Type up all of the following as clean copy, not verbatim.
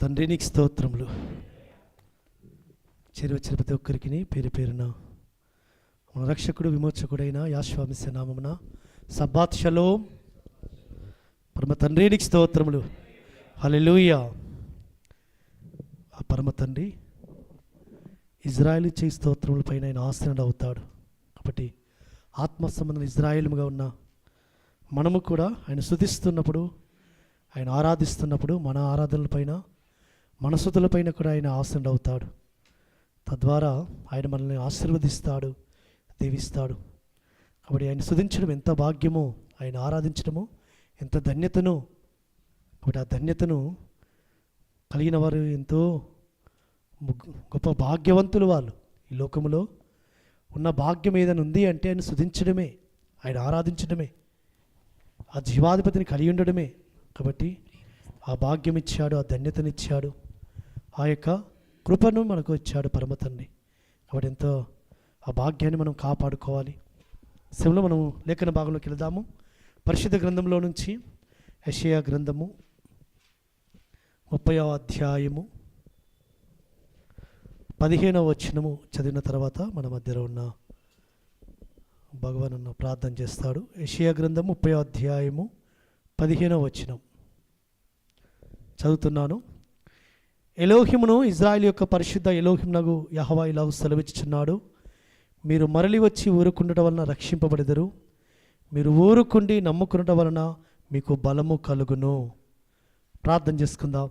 తండ్రి నీకు స్తోత్రములు. చేరువచ్చిన ప్రతి ఒక్కరికి పేరు పేరున మన రక్షకుడు విమోచకుడైన యాశ్వామిస్య నామమున సబ్బాత్ షలోమ్. పరమ తండ్రి నీకు స్తోత్రములు. హల్లెలూయా. ఆ పరమ తండ్రి ఇజ్రాయేలు చేయి స్తోత్రముల పైన ఆయన ఆసీనుడు అవుతాడు. కాబట్టి ఆత్మ సంబంధం ఇజ్రాయేలుగా ఉన్న మనము కూడా ఆయన స్తుతిస్తున్నప్పుడు, ఆయన ఆరాధిస్తున్నప్పుడు మన ఆరాధనలపైన, మన స్తుతులపైన కూడా ఆయన ఆసీనుడు అవుతాడు. తద్వారా ఆయన మనల్ని ఆశీర్వదిస్తాడు, దీవిస్తాడు. కాబట్టి ఆయన స్తుతించడం ఎంత భాగ్యమో, ఆయన ఆరాధించడము ఎంత ధన్యతను. కాబట్టి ఆ ధన్యతను కలిగిన వారు ఎంతో గొప్ప భాగ్యవంతులు. వాళ్ళు ఈ లోకములో ఉన్న భాగ్యం ఏదైనా ఉంది అంటే ఆయన స్తుతించడమే, ఆయన ఆరాధించడమే, ఆ జీవాధిపతిని కలిగి ఉండడమే. కాబట్టి ఆ భాగ్యం ఇచ్చాడు, ఆ ధన్యతనిచ్చాడు, ఆ యొక్క కృపను మనకు ఇచ్చాడు పరమ తండ్రి. కాబట్టి ఎంతో ఆ భాగ్యాన్ని మనం కాపాడుకోవాలి. సమయంలో మనం లేఖన భాగంలోకి వెళదాము. పరిశుద్ధ గ్రంథంలో నుంచి యెషయా గ్రంథము 30వ అధ్యాయము 15వ వచనము చదివిన తర్వాత మన మధ్యలో ఉన్న భగవాను ప్రార్థన చేస్తాడు. యెషయా గ్రంథం 30వ అధ్యాయము 15వ వచనం చదువుతున్నాను. ఎలోహిమును, ఇజ్రాయేల్ యొక్క పరిశుద్ధ ఎలోహిమునగు యెహోవా ఇలాగు సెలవిచ్చుచున్నాడు, మీరు మరలి వచ్చి ఊరుకుండటం వలన రక్షింపబడెదరు, మీరు ఊరుకుండి నమ్ముకునటం వలన మీకు బలము కలుగును. ప్రార్థన చేసుకుందాం.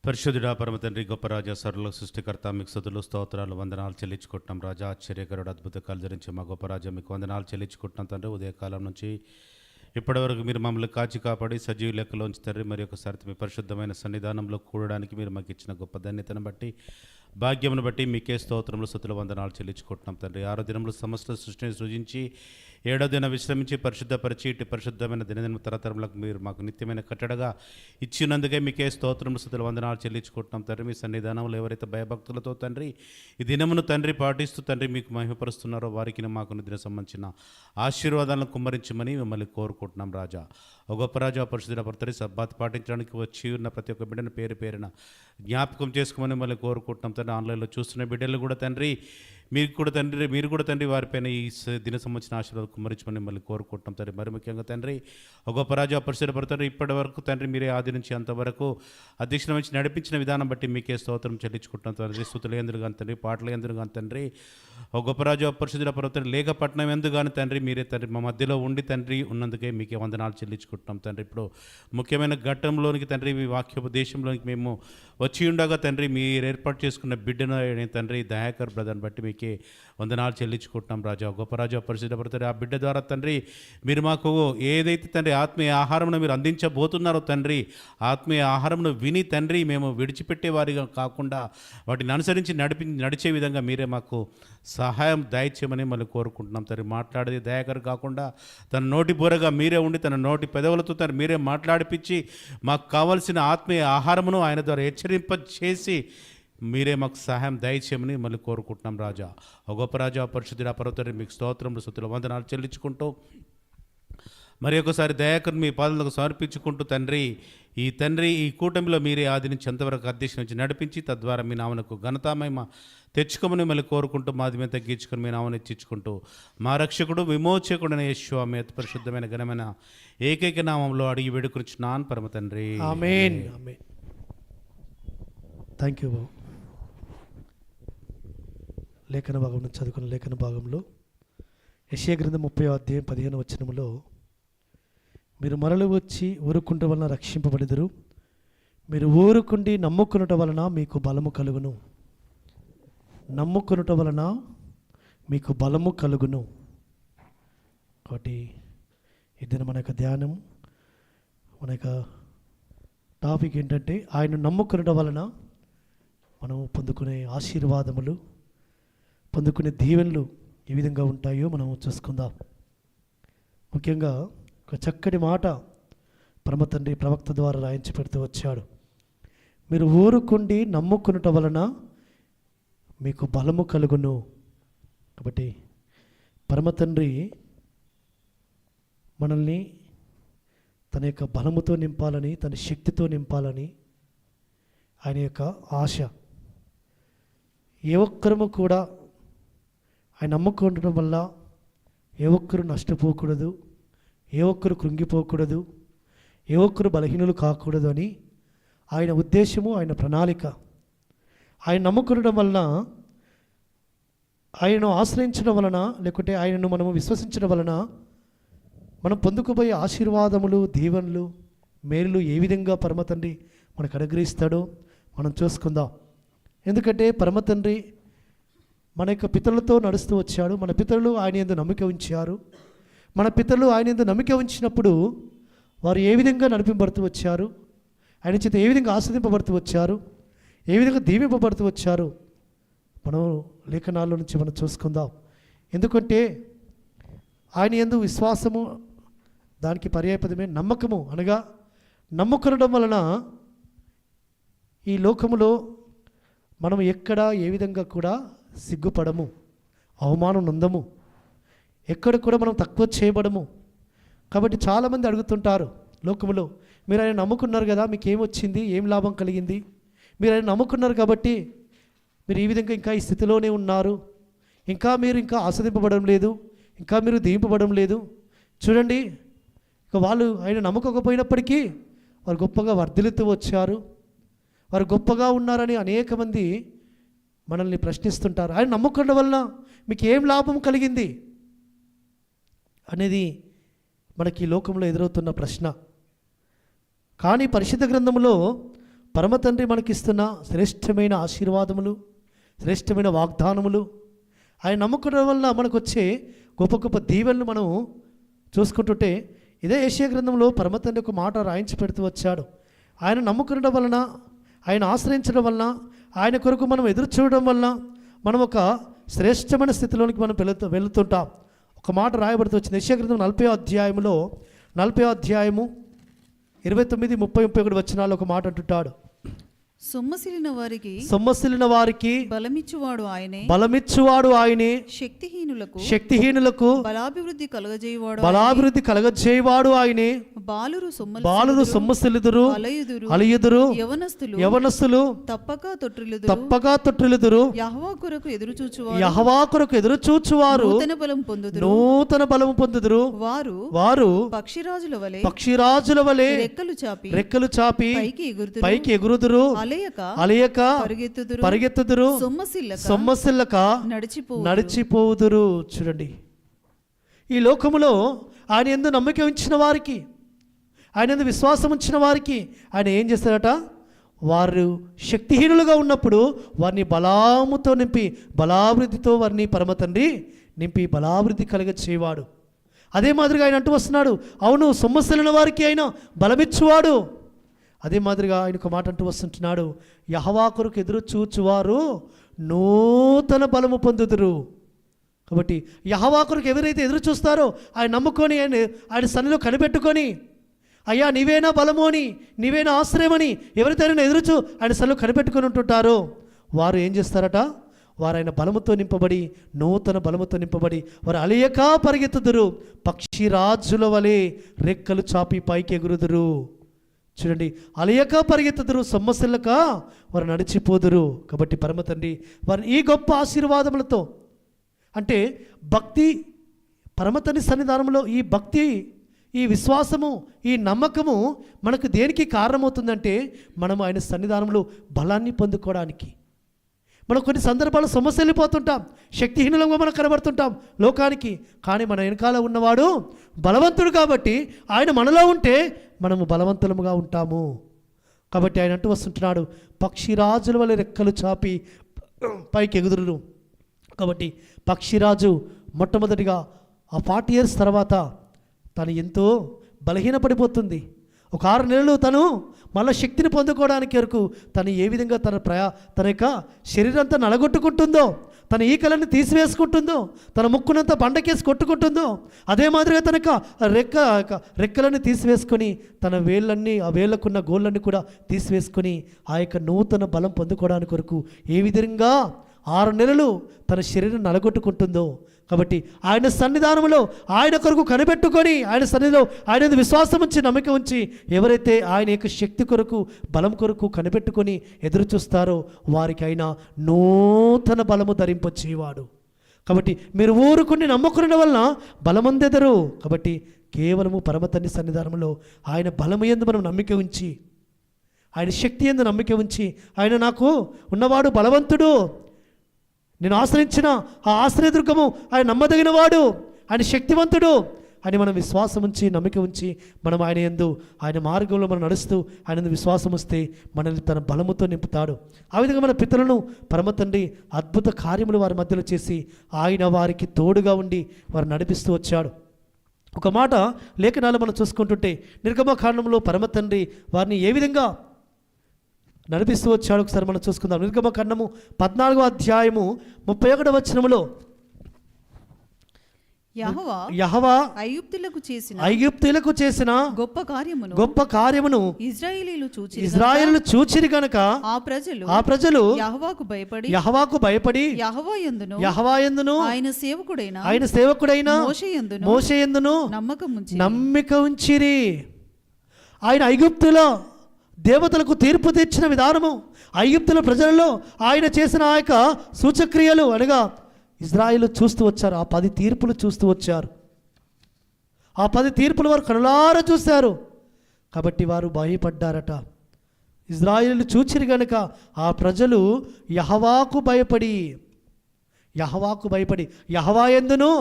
పరిశుద్ధుడా పరమ తండ్రి, గొప్ప రాజా, సర్వుల సృష్టికర్త, మీకు స్తుతులు స్తోత్రాలు వందనాలు చెల్లించుకుంటున్నాం రాజా. ఆశ్చర్యకరుడు, అద్భుత కాలు ధరించి మా గొప్ప రాజా మీకు వందనాలు చెల్లించుకుంటున్నాం తండ్రి. ఉదయకాలం నుంచి ఇప్పటి వరకు మీరు మమ్మల్ని కాచి కాపాడి సజీవ లెక్కలోంచి తండ్రి మరి ఒకసారి మీ పరిశుద్ధమైన సన్నిధానంలో కూడడానికి మీరు మాకు ఇచ్చిన గొప్ప ధన్యతను బట్టి, భాగ్యమును బట్టి మీకే స్తోత్రములు స్తుతులు వందనాలు చెల్లించుకుంటున్నాం తండ్రి. 6 దినములు సమస్త సృష్టిని సృజించి 7వ దిన విశ్రమించి పరిశుద్ధపరిచి ఇటు పరిశుద్ధమైన దినదిన తరతరములకు మీరు మాకు నిత్యమైన కట్టడగా ఇచ్చినందుకే మీకే స్తోత్రములు స్తుతులు వందనాలు చెల్లించుకుంటున్నాం తండ్రి. మీ సన్నిధానంలో ఎవరైతే భయభక్తులతో తండ్రి ఈ దినమును తండ్రి పాటిస్తూ తండ్రి మీకు మహిమపరుస్తున్నారో వారికి మాకు దిన సంబంధించిన ఆశీర్వాదాలను కుమ్మరించమని మిమ్మల్ని కోరుకుంటున్నాం రాజా. ఒక గొప్ప రాజా, పరిశుద్ధుల భర్తరి సబ్బాత్ పాటించడానికి వచ్చి ఉన్న ప్రతి ఒక్క బిడ్డను పేరు పేరున జ్ఞాపకం చేసుకోమని మిమ్మల్ని కోరుకుంటున్నాం తండ్రి. ఆన్లైన్లో చూస్తున్న బిడ్డలు కూడా తండ్రి మీరు కూడా తండ్రి వారిపైన ఈ దిన సంబంధించిన ఆశీర్వాదాలు కుమ్మరించమని మిమ్మల్ని కోరుకుంటున్నాం తండ్రి. మరి ముఖ్యంగా తండ్రి ఒక గొప్ప రాజా, పరిశుద్ధుల భర్తరి ఇప్పటి వరకు తండ్రి మీరే ఆది నుంచి అంతవరకు అధ్యక్షుల నుంచి నడిపించిన విధానం బట్టి మీకే స్తోత్రం చెల్లించుకుంటున్నాం తండ్రి. స్తుతులు ఎందుకు కానీ తండ్రి, పాటలు ఎందుకు కానీ తండ్రి, ఒక గొప్ప రాజా, పరిశుద్ధుల భర్తరి లేఖపట్నం ఎందుకు కానీ తండ్రి మీరే తండ్రి మా మధ్యలో ఉండి తండ్రి ఉన్నందుకే మీకే వందనాలు చెల్లించుకుంటున్నాం తండ్రి. ఇప్పుడు ముఖ్యమైన ఘట్టంలోనికి తండ్రి మీ వాక్యోపదేశంలోనికి మేము వచ్చి ఉండగా తండ్రి మీరు ఏర్పాటు చేసుకున్న బిడ్డను తండ్రి దయాకర్ బ్రదర్ని బట్టి మీకే వందనాలు చెల్లించుకుంటున్నాం రాజా. గొప్ప రాజా, పరిశుద్ధ భర్తరి ఆ బిడ్డ ద్వారా తండ్రి మీరు మాకు ఏదైతే తండ్రి ఆత్మీయ ఆహారంను మీరు అందించబోతున్నారో తండ్రి, ఆత్మీయ ఆహారంను విని తండ్రి మేము విడిచిపెట్టే వారిగా కాకుండా వాటిని అనుసరించి నడిచే విధంగా మీరే మాకు సహాయం దయచేయమని మళ్ళీ కోరుకుంటున్నాం తండ్రి. మాట్లాడేది దయాకర్ కాకుండా తన నోటి బోరగా మీరే ఉండి తన నోటి పెదవులతో తను మీరే మాట్లాడిపించి మాకు కావలసిన ఆత్మీయ ఆహారమును ఆయన ద్వారా హెచ్చరింప చేసి మీరే మాకు సహాయం దయచేయమని మళ్ళీ కోరుకుంటున్నాం రాజా. ఒక గొప్ప రాజా, పరిశుద్ధుడా పర్వతరి మీకు స్తోత్రములు స్తుతులు వందనాలు చెల్లించుకుంటూ మరి ఒకసారి దయాకర్ మీ పాదలకు సమర్పించుకుంటూ తండ్రి ఈ కూటమిలో మీరే ఆది నుంచి ఎంతవరకు అధ్యక్ష నుంచి నడిపించి తద్వారా మీ నామనకు ఘనతామహిమ తెచ్చుకోమని మళ్ళీ కోరుకుంటూ మాది మీద తగ్గించుకొని మీ నామని హెచ్చించుకుంటూ మా రక్షకుడు విమోచకుడైన యేసు మీ అతి పరిశుద్ధమైన ఘనమైన ఏకైక నామంలో అడిగి వేడుకొనుచున్నాను పరమ తండ్రి. ఆమేన్. ఆమేన్. Thank you. లేఖన భాగం నుంచి చదువుకున్న లేఖన భాగంలో యెషయా గ్రంథం 30వ అధ్యాయం 15వ వచనములో మీరు మరలి వచ్చి ఊరుకుంట వలన రక్షింపబడెదరు, మీరు ఊరుకుండి నమ్ముకునుట వలన మీకు బలము కలుగును. నమ్ముకునుట వలన మీకు బలము కలుగును. కాబట్టి ఇది మన యొక్క ధ్యానం, మన యొక్క టాపిక్ ఏంటంటే ఆయన నమ్ముకునుట వలన మనం పొందుకునే ఆశీర్వాదములు, పొందుకునే దీవెనలు ఏ విధంగా ఉంటాయో మనం చూసుకుందాం. ముఖ్యంగా ఒక చక్కటి మాట పరమ తండ్రి ప్రవక్త ద్వారా రాయించి పెడుతూ వచ్చాడు. మీరు ఊరుకుండి నమ్ముకునుట వలన మీకు బలము కలుగును. కాబట్టి పరమ తండ్రి మనల్ని తన యొక్క బలముతో నింపాలని, తన శక్తితో నింపాలని ఆయన యొక్క ఆశ. ఏ ఒక్కరము కూడా ఆయన నమ్ముకుండడం వల్ల ఏ ఒక్కరు నష్టపోకూడదు, ఏ ఒక్కరు కృంగిపోకూడదు, ఏ ఒక్కరు బలహీనులు కాకూడదు అని ఆయన ఉద్దేశము, ఆయన ప్రణాళిక. ఆయన నమ్ముకునడం వలన, ఆయనను ఆశ్రయించడం వలన, లేకుంటే ఆయనను మనము విశ్వసించడం వలన మనం పొందుకోబోయే ఆశీర్వాదములు, దీవెనలు, మేలులు ఏ విధంగా పరమ తండ్రి మనకు అనుగ్రహిస్తాడో మనం చూసుకుందాం. ఎందుకంటే పరమ తండ్రి మన యొక్క పితరులతో నడుస్తూ వచ్చాడు. మన పితరులు ఆయన యందు నమ్మిక ఉంచారు. మన పితరులు ఆయన యందు నమ్మిక ఉంచినప్పుడు వారు ఏ విధంగా నడిపింపబడుతూ వచ్చారు, ఆయన చేత ఏ విధంగా ఆస్వాదింపబడుతూ వచ్చారు, ఏ విధంగా దీవింపబడుతూ వచ్చారు, మనం లేఖనాల్లో నుంచి మనం చూసుకుందాం. ఎందుకంటే ఆయన యందు విశ్వాసము, దానికి పర్యాయపదమే నమ్మకము. అనగా నమ్ముకొనడం వలన ఈ లోకములో మనం ఎక్కడ ఏ విధంగా కూడా సిగ్గుపడము, అవమానం నొందము, ఎక్కడ కూడా మనం తక్కువ చేయబడము. కాబట్టి చాలామంది అడుగుతుంటారు లోకములో, మీరు ఆయన నమ్ముకున్నారు కదా, మీకు ఏమొచ్చింది, ఏం లాభం కలిగింది, మీరు ఆయన నమ్ముకున్నారు కాబట్టి మీరు ఈ విధంగా ఇంకా ఈ స్థితిలోనే ఉన్నారు, మీరు ఇంకా ఆస్వాదింపబడడం లేదు, ఇంకా మీరు దీవింపబడడం లేదు. చూడండి, ఇక వాళ్ళు ఆయన నమ్మకపోయినప్పటికీ వారు గొప్పగా వర్ధిల్లుతూ వచ్చారు, వారు గొప్పగా ఉన్నారని అనేక మంది మనల్ని ప్రశ్నిస్తుంటారు. ఆయన నమ్ముకోవడం వల్ల మీకు ఏం లాభం కలిగింది అనేది మనకి ఈ లోకంలో ఎదురవుతున్న ప్రశ్న. కానీ పరిశుద్ధ గ్రంథంలో పరమ తండ్రి మనకిస్తున్న శ్రేష్టమైన ఆశీర్వాదములు, శ్రేష్టమైన వాగ్దానములు, ఆయన నమ్ముకోవడం వల్ల మనకు వచ్చే గొప్ప గొప్ప దీవెనలు మనం చూసుకుంటుంటే, ఇదే యెషయా గ్రంథంలో పరమ తండ్రి ఒక మాట రాయించి పెడుతూ వచ్చాడు. ఆయన నమ్ముకునడం వలన, ఆయన ఆశ్రయించడం వలన, ఆయన కొరకు మనం ఎదురు చూడడం వలన మనం ఒక శ్రేష్టమైన స్థితిలోనికి మనం వెళుతుంటాం. ఒక మాట రాయబడుతూ వచ్చింది యెషయా గ్రంథం 40వ అధ్యాయములో, 40వ అధ్యాయము 29, 30, 31 వచనాల్లో ఒక మాట అంటుంటాడు. సొమ్మసిలిన వారికి బలమిచ్చువాడు ఆయనే, శక్తిహీనులకు బలాభివృద్ధి కలగజేయవాడు ఆయనే. బాలురు సొమ్మసిల్లుదురు, అలయుదురు, యవనస్తులు తప్పక తొట్టిల్లుదురు. యెహోవా కొరకు ఎదురు చూచువారు నూతన బలము పొందుదురు. వారు పక్షిరాజుల వలె రెక్కలు చాపి పైకి ఎగురుదురు. అలయక పరిగెత్తుదురు, సొమ్మసిల్లక నడిచిపోవుదురు. చూడండి, ఈ లోకములో ఆయన యందు నమ్మకం ఉంచిన వారికి, ఆయన యందు విశ్వాసం ఉంచిన వారికి ఆయన ఏం చేస్తారట? వారు శక్తిహీనులుగా ఉన్నప్పుడు వారిని బలాముతో నింపి, బలాభివృద్ధితో వారిని పరమ తండ్రి నింపి బలాభివృద్ధి కలగ చేయవాడు. అదే మాదిరిగా ఆయన అంటూ వస్తున్నాడు, అవును, సొమ్మసిల్లిన వారికి ఆయన బలమిచ్చువాడు. అదే మాదిరిగా ఆయన ఒక మాట అంటూ వస్తుంటున్నాడు, యెహోవా కొరకు ఎదురు చూచువారు నూతన బలము పొందుదురు. కాబట్టి యెహోవా కొరకు ఎవరైతే ఎదురు చూస్తారో, ఆయన నమ్ముకొని, ఆయన సన్నిధిలో కనిపెట్టుకొని, అయ్యా నీవేనా బలము అని, నీవేనా ఆశ్రయమని ఎవరైతే ఆయన ఎదురుచూ ఆయన సన్నిధిలో కనిపెట్టుకొని ఉంటుంటారో వారు ఏం చేస్తారట? వారు ఆయన బలముతో నింపబడి, నూతన బలముతో నింపబడి వారు అలయక పరిగెత్తుదురు, పక్షిరాజుల వలె రెక్కలు చాపి పైకి ఎగురుదురు. చూడండి, అలయక పరిగెత్తుదురు, సొమ్మసిల్లక వారు నడిచిపోదురు. కాబట్టి పరమ తండ్రి వారు ఈ గొప్ప ఆశీర్వాదములతో, అంటే భక్తి, పరమ తండ్రి సన్నిధానంలో ఈ భక్తి, ఈ విశ్వాసము, ఈ నమ్మకము మనకు దేనికి కారణమవుతుందంటే, మనము ఆయన సన్నిధానంలో బలాన్ని పొందుకోవడానికి. మనం కొన్ని సందర్భాలు సమస్య వెళ్ళిపోతుంటాం, శక్తిహీనులంగా మనం కనబడుతుంటాం లోకానికి. కానీ మన వెనకాల ఉన్నవాడు బలవంతుడు కాబట్టి ఆయన మనలో ఉంటే మనము బలవంతులముగా ఉంటాము. కాబట్టి ఆయన అంటూ వస్తుంటున్నాడు, పక్షిరాజుల వలె రెక్కలు చాపి పైకి ఎగుదురు. కాబట్టి పక్షిరాజు మొట్టమొదటిగా ఆ 40 years తర్వాత తను ఎంతో బలహీనపడిపోతుంది. ఒక 6 నెలలు తను మళ్ళీ శక్తిని పొందుకోవడానికి వరకు తను ఏ విధంగా తన యొక్క శరీరంతా నలగొట్టుకుంటుందో, తన ఈకలన్నీ తీసివేసుకుంటుందో, తన ముక్కునంతా బండకేసి కొట్టుకుంటుందో, అదే మాదిరిగా తన రెక్కలన్నీ తీసివేసుకొని తన వేళ్ళన్నీ, ఆ వేళ్ళకున్న గోళ్ళన్నీ కూడా తీసివేసుకొని ఆ యొక్క నూతన బలం పొందుకోవడానికి వరకు ఏ విధంగా 6 నెలలు తన శరీరం నలగొట్టుకుంటుందో. కాబట్టి ఆయన సన్నిధానంలో ఆయన కొరకు కనిపెట్టుకొని ఆయన సన్నిధిలో ఆయన విశ్వాసం ఉంచి నమ్మకం ఉంచి ఎవరైతే ఆయన యొక్క శక్తి కొరకు బలం కొరకు కనిపెట్టుకొని ఎదురు చూస్తారో వారికి ఆయన నూతన బలము ధరింపచేవాడు. కాబట్టి మీరు ఊరుకుని నమ్ముకున్న వలన బలమందెదరు. కాబట్టి కేవలము పరమతండ్రి సన్నిధానంలో ఆయన బలము యందు మనం నమ్మిక ఉంచి, ఆయన శక్తి యందు నమ్మిక ఉంచి, ఆయన నాకు ఉన్నవాడు బలవంతుడు, నేను ఆశ్రయించిన ఆ ఆశ్రయదుర్గము ఆయన నమ్మదగిన వాడు, ఆయన శక్తివంతుడు అని మనం విశ్వాసం ఉంచి నమ్మిక ఉంచి మనం ఆయన యందు ఆయన మార్గంలో మనం నడుస్తూ ఆయన యందు విశ్వాసం వస్తే మనల్ని తన బలముతో నింపుతాడు. ఆ విధంగా మన పితరులను పరమతండ్రి అద్భుత కార్యములు వారి మధ్యలో చేసి ఆయన వారికి తోడుగా ఉండి వారు నడిపిస్తూ వచ్చాడు. ఒక మాట లేఖనాలు మనం చూసుకుంటుంటే నిర్గమకాండంలో పరమతండ్రి వారిని ఏ విధంగా నడిపిస్తూ వచ్చాడు ఒకసారి మనం చూసుకుందాం. నిర్గమకాండము 14వ అధ్యాయము 31వ వచనములో యెహోవా ఐగుప్తీయులకు చేసిన గొప్ప కార్యమును ఇశ్రాయేలు చూచిరి గనుక ఆ ప్రజలు యెహోవాకు భయపడి యెహోవా యందును ఆయన సేవకుడైన మోషే యందును నమ్మిక ఉంచిరి. ఆయన ఐగుప్తులో దేవతలకు తీర్పు తెచ్చిన విధానము, ఐగుప్తుల ప్రజలలో ఆయన చేసిన ఆ యొక్క సూచక్రియలు అనగా ఇజ్రాయేలు చూస్తూ వచ్చారు. ఆ 10 తీర్పులు చూస్తూ వచ్చారు. ఆ 10 తీర్పులు వారు కనులారా చూశారు. కాబట్టి వారు భయపడ్డారట. ఇజ్రాయేలు చూచిరి గనుక ఆ ప్రజలు యెహోవాకు భయపడి యెహోవా యందును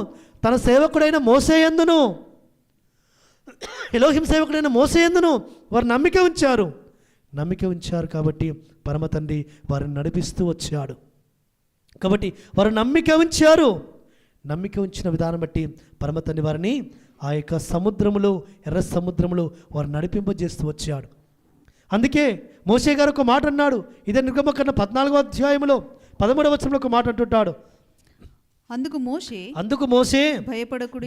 తన సేవకుడైన మోషే యందును ఎలోహిం సేవకుడైన మోషే యందును వారు నమ్మిక ఉంచారు. కాబట్టి పరమ తండ్రి వారిని నడిపిస్తూ వచ్చాడు. కాబట్టి వారు నమ్మిక ఉంచిన విధానం బట్టి పరమ తండ్రి వారిని ఆ యొక్క సముద్రములో ఎర్ర సముద్రములో వారు నడిపింపజేస్తూ వచ్చాడు. అందుకే మోషే గారు ఒక మాట అన్నాడు. ఇదే నిర్గమకాండం 14వ అధ్యాయంలో 13వ వచనంలో ఒక మాట అంటుంటాడు. అందుకు మోషే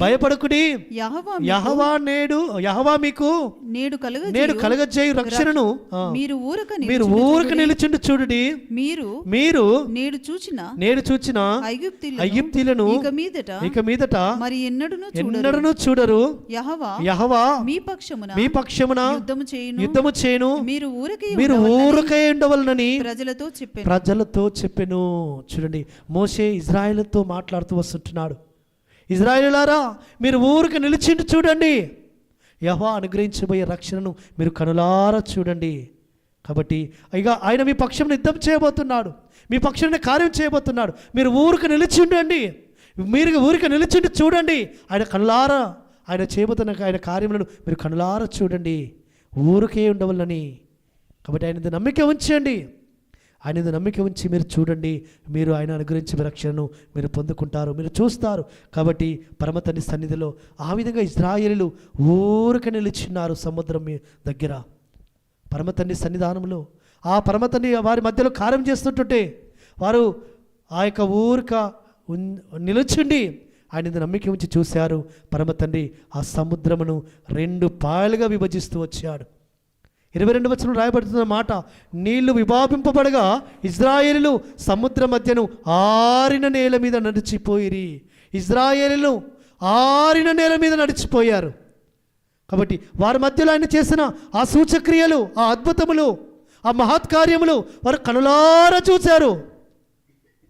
భయపడకుడి యెహోవా మీకు నేడు కలగజేయు రక్షణను మీరు ఊరక నిలుచుండి చూడుడి. మీరు నేడు చూచిన ఐగుప్తీయులను ఇక మీదట మరి ఎన్నడను చూడరు. యెహోవా మీ పక్షమున యుద్ధము చేయును. మీరు ఊరకై ఉండవలనని ప్రజలతో చెప్పెను. చూడండి, మోషే ఇజ్రాయేలుతో మాట్లాడుతూ వస్తుంటున్నాడు. ఇజ్రాయేలులారా, మీరు ఊరికి నిలిచిండి చూడండి, యెహోవా అనుగ్రహించబోయే రక్షణను మీరు కనులారా చూడండి. కాబట్టి ఇక ఆయన మీ పక్షంలో యుద్ధం చేయబోతున్నాడు, మీ పక్షాన కార్యం చేయబోతున్నాడు. మీరు ఊరికి నిలిచిండండి, మీరు ఊరికి నిలిచిండి చూడండి. ఆయన కనులారా ఆయన చేయబోతున్న ఆయన కార్యములను మీరు కనులారా చూడండి, ఊరికే ఉండవలని. కాబట్టి ఆయన నమ్మిక ఉంచండి, ఆయన నమ్మిక ఉంచి మీరు చూడండి, మీరు ఆయన అనుగ్రహించిన రక్షణను మీరు పొందుకుంటారు, మీరు చూస్తారు. కాబట్టి పరమతండ్రి సన్నిధిలో ఆ విధంగా ఇశ్రాయేలీయులు ఊరిక నిలిచిన్నారు సముద్రం దగ్గర పరమతండ్రి సన్నిధానంలో. ఆ పరమతండ్రి వారి మధ్యలో కార్యం చేస్తుంటుంటే వారు ఆ యొక్క ఊరిక నిలుచుండి ఆయన నమ్మిక ఉంచి చూశారు. పరమతండ్రి ఆ సముద్రమును 2 పాయలుగా విభజిస్తూ వచ్చాడు. 22వ వచనం రాయబడుతున్న మాట, నీళ్లు విభాపింపబడగా ఇశ్రాయేలీయులు సముద్ర మధ్యను ఆరిన నేల మీద నడిచిపోయిరి. ఇశ్రాయేలీయులు ఆరిన నేల మీద నడిచిపోయారు. కాబట్టి వారి మధ్యలో ఆయన చేసిన ఆ సూచక్రియలు, ఆ అద్భుతములు, ఆ మహత్కార్యములు వారు కనులారా చూశారు,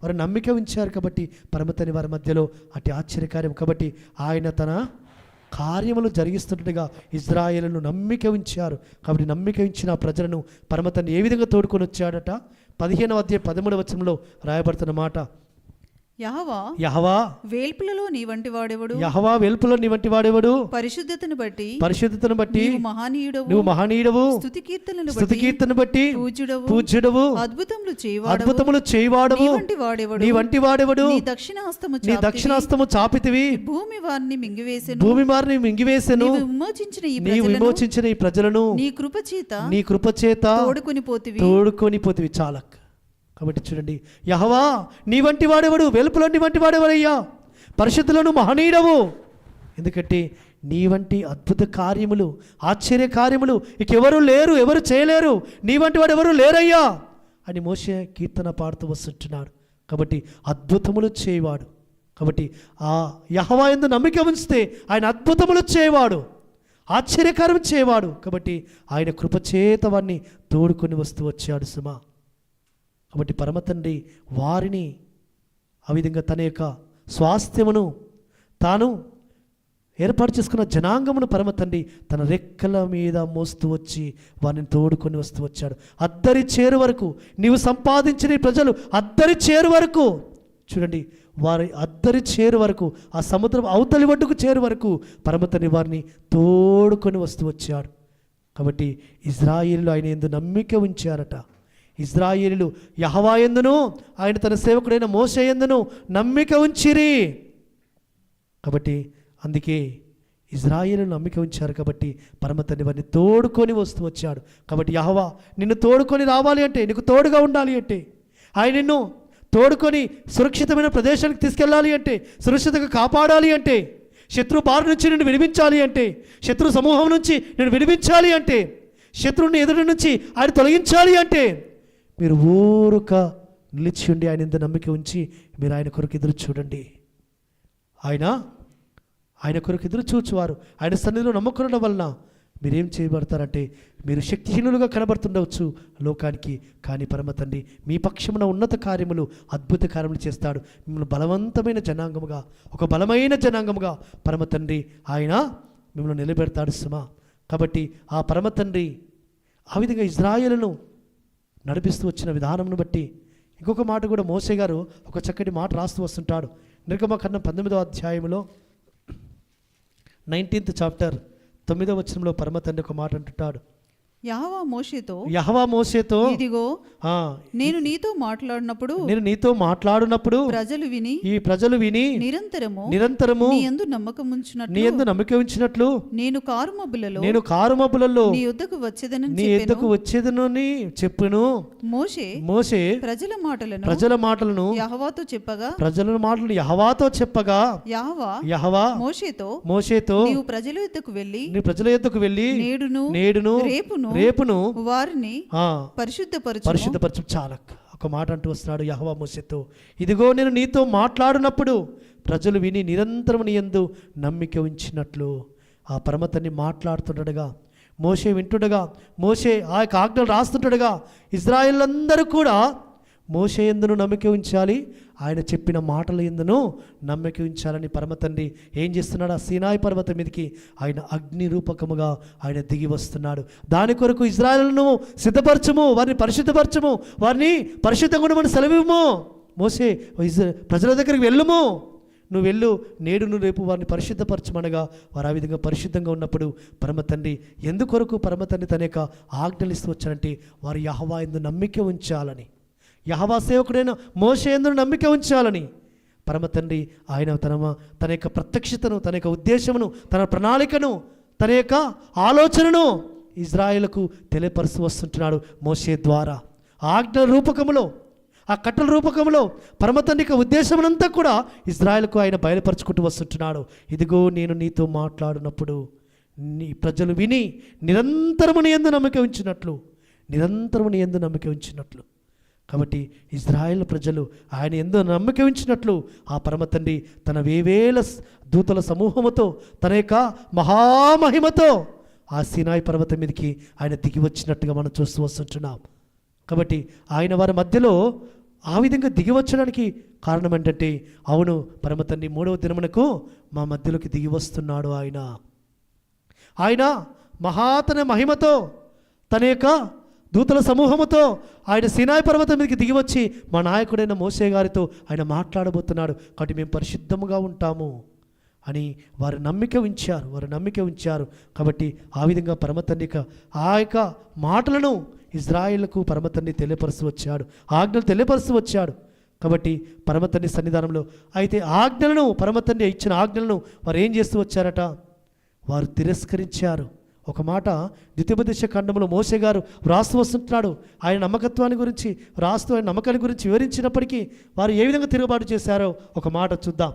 వారు నమ్మిక ఉంచారు. కాబట్టి పరమతండ్రి వారి మధ్యలో అతి ఆశ్చర్యకార్యం. కాబట్టి ఆయన తన కార్యములు జరిగిస్తుండగా ఇశ్రాయేలును నమ్మిక ఉంచారు. కాబట్టి నమ్మిక ఉంచిన ప్రజలను పరమతండ్రి ఏ విధంగా తోడుకొని వచ్చాడట? 15వ అధ్యాయం 13వ వచనంలో రాయబడుతున్న మాట, యెహోవా వేల్పులలో నీ వంటి వాడెవడు? పరిశుద్ధతను బట్టి నువ్వు మహనీయుడవు. స్తుతి కీర్తనను బట్టి పూజ్యుడవు. అద్భుతములు చేయవాడవు. నీ వంటి వాడెవడు? నీ దక్షిణాస్తము చాపితివి, భూమి వారిని మింగివేసెను. నీవు విమోచించిన ఈ ప్రజలను నీ కృపచేత తోడుకొని పోతివి. చాలా. కాబట్టి చూడండి, యెహోవా నీ వంటి వాడెవడు? వెలుపులో నీ వంటి వాడెవడయ్యా? పరిశుద్ధులను మహనీయుడవు. ఎందుకంటే నీ వంటి అద్భుత కార్యములు, ఆశ్చర్య కార్యములు ఇకెవరు లేరు, ఎవరు చేయలేరు, నీ వంటి వాడు ఎవరు లేరయ్యా అని మోషే కీర్తన పాడుతూ వస్తుంటున్నాడు. కాబట్టి అద్భుతములు చేయవాడు. కాబట్టి ఆ యెహోవా యందు నమ్మిక ఉంచితే ఆయన అద్భుతములు చేయవాడు, ఆశ్చర్యకరం చేయవాడు. కాబట్టి ఆయన కృపచేత వారిని తోడుకొని వస్తూ వచ్చాడు సుమా. కాబట్టి పరమ తండ్రి వారిని ఆ విధంగా తన యొక్క స్వాస్థ్యమును తాను ఏర్పాటు చేసుకున్న జనాంగమును పరమ తండ్రి తన రెక్కల మీద మోస్తూ వచ్చి వారిని తోడుకొని వస్తూ వచ్చాడు. అద్దరి చేరు వరకు నీవు సంపాదించిన ఈ ప్రజలు అద్దరి చేరు వరకు చూడండి, వారి అద్దరి చేరు వరకు ఆ సముద్రం అవతలి ఒడ్డుకు చేరు వరకు పరమ తండ్రి వారిని తోడుకొని వస్తూ వచ్చాడు. కాబట్టి ఇశ్రాయేలులు ఆయన యందు నమ్మిక ఉంచారట. ఇశ్రాయేలులు యెహోవా యందును ఆయన తన సేవకుడైన మోషే యందును నమ్మిక ఉంచిరి. కాబట్టి అందుకే ఇశ్రాయేలు నమ్మిక ఉంచారు. కాబట్టి పరమ తండ్రి వారిని తోడుకొని వస్తూ వచ్చాడు. కాబట్టి యెహోవా నిన్ను తోడుకొని రావాలి అంటే, నీకు తోడుగా ఉండాలి అంటే, ఆయన నిన్ను తోడుకొని సురక్షితమైన ప్రదేశానికి తీసుకెళ్ళాలి అంటే, సురక్షితంగా కాపాడాలి అంటే, శత్రు బారి నుంచి నిన్ను విడిపించాలి అంటే, శత్రు సమూహం నుంచి నిన్ను విడిపించాలి అంటే, శత్రువుని ఎదుటి నుంచి ఆయన తొలగించాలి అంటే, మీరు ఊరుక నిలిచి ఉండి ఆయన ఇంత నమ్మిక ఉంచి మీరు ఆయన కొరకు ఎదురు చూడండి. ఆయన కొరకు ఎదురు చూచువారు ఆయన సన్నిధిలో నమ్మకం వలన మీరేం చేయబడతారంటే, మీరు శక్తిహీనులుగా కనబడుతుండవచ్చు లోకానికి, కానీ పరమ తండ్రి మీ పక్షమున ఉన్నత కార్యములు అద్భుత కార్యములు చేస్తాడు. మిమ్మల్ని బలవంతమైన జనాంగముగా, ఒక బలమైన జనాంగముగా పరమ తండ్రి ఆయన మిమ్మల్ని నిలబెడతాడు సుమా. కాబట్టి ఆ పరమ తండ్రి ఆ విధంగా ఇశ్రాయేలును నడిపిస్తూ వచ్చిన విధానంను బట్టి ఇంకొక మాట కూడా మోసే గారు ఒక చక్కటి మాట రాస్తూ వస్తుంటాడు. నిర్గమకాండం 19వ అధ్యాయంలో 19th చాప్టర్ 9వ వచనంలో పరమ తండ్రి ఒక మాట అంటుంటాడు. యెహోవా మోషేతో ఇదిగో నేను నీతో మాట్లాడినప్పుడు ఈ ప్రజలు విని నిరంతరము నీ యందు నమ్మకం ఉంచినట్లు నేను కారుమబ్బులలో నీ యొద్దకు వచ్చేదనని చెప్పును. మోషే ప్రజల మాటలను యెహోవాతో చెప్పగా యెహోవా మోషేతో నీవు ప్రజల యొద్దకు వెళ్ళి నేడును రేపును వారిని పరిశుద్ధపరచు. చాలా ఒక మాట అంటూ వస్తున్నాడు యెహోవా మోషేతో, ఇదిగో నేను నీతో మాట్లాడినప్పుడు ప్రజలు విని నిరంతరం నీ యందు నమ్మిక ఉంచినట్లు. ఆ పరమ తండ్రి మాట్లాడుతుండగా మోషే వింటుండగా, మోషే ఆ యొక్క ఆజ్ఞలు రాస్తుండగా ఇశ్రాయేలులందరూ కూడా మోషే యందును నమ్మిక ఉంచాలి, ఆయన చెప్పిన మాటల యందును నమ్మిక ఉంచాలని పరమ తండ్రి ఏం చేస్తున్నాడు? ఆ సీనాయి పర్వతం మీదకి ఆయన అగ్ని రూపకముగా ఆయన దిగి వస్తున్నాడు. దాని కొరకు ఇశ్రాయేలును సిద్ధపరచము, వారిని పరిశుద్ధపరచము, వారిని పరిశుద్ధంగా ఉండమని సెలవివ్వము. మోషే ప్రజల దగ్గరికి వెళ్ళుము, నువ్వు వెళ్ళు, నేడును రేపు వారిని పరిశుద్ధపరచమనగా వారు ఆ విధంగా పరిశుద్ధంగా ఉన్నప్పుడు పరమ తండ్రి ఎందుకొరకు పరమ తండ్రి తన యొక్క ఆజ్ఞలు ఇస్తూ వచ్చానంటే, వారు యెహోవా యందు నమ్మిక ఉంచాలని, యెహోవా సేవకుడైన మోషే యందు నమ్మిక ఉంచాలని పరమ తండ్రి ఆయన తన యొక్క ప్రత్యక్షతను, తన యొక్క ఉద్దేశమును, తన ప్రణాళికను, తన యొక్క ఆలోచనను ఇశ్రాయేలుకు తెలియపరుస్తూ వస్తుంటున్నాడు మోషే ద్వారా. ఆజ్ఞల రూపకములో, ఆ కట్టల రూపకంలో పరమ తండ్రి యొక్క ఉద్దేశమునంతా కూడా ఇశ్రాయేలుకు ఆయన బయలుపరుచుకుంటూ వస్తుంటున్నాడు. ఇదిగో నేను నీతో మాట్లాడినప్పుడు నీ ప్రజలు విని నిరంతరము నీ యందు నమ్మిక ఉంచినట్లు. కాబట్టి ఇశ్రాయేలు ప్రజలు ఆయన యందు నమ్మిక ఉంచినట్లు ఆ పరమ తండ్రి తన వేవేల దూతల సమూహముతో, తన యొక్క మహామహిమతో ఆ సీనాయి పర్వతం మీదకి ఆయన దిగి వచ్చినట్టుగా మనం చూస్తూ వస్తుంటున్నాం. కాబట్టి ఆయన వారి మధ్యలో ఆ విధంగా దిగి వచ్చడానికి కారణం ఏంటంటే, అవును పరమ తండ్రి 3వ దినమునకు మా మధ్యలోకి దిగి వస్తున్నాడు. ఆయన మహాతన మహిమతో తన యొక్క దూతల సమూహముతో ఆయన సీనాయి పర్వతం మీదకి దిగి వచ్చి మా నాయకుడైన మోషే గారితో ఆయన మాట్లాడబోతున్నాడు. కాబట్టి మేము పరిశుద్ధముగా ఉంటాము అని వారు నమ్మిక ఉంచారు. కాబట్టి ఆ విధంగా పరమ తండ్రి ఆ యొక్క మాటలను ఇశ్రాయేలుకు పరమ తండ్రి తెలియపరుస్తూ వచ్చాడు, ఆజ్ఞలు తెలియపరుస్తూ వచ్చాడు. కాబట్టి పరమ తండ్రి సన్నిధానంలో అయితే ఆజ్ఞలను, పరమ తండ్రి ఇచ్చిన ఆజ్ఞలను వారు ఏం చేస్తూ వచ్చారట? వారు తిరస్కరించారు. ఒక మాట ద్వితీయోపదేశ ఖండంలో మోషే గారు వ్రాస్తూ వస్తుంటున్నాడు. ఆయన నమ్మకత్వాన్ని గురించి రాస్తూ ఆయన నమ్మకాన్ని గురించి వివరించినప్పటికీ వారు ఏ విధంగా తిరుగుబాటు చేశారో ఒక మాట చూద్దాం.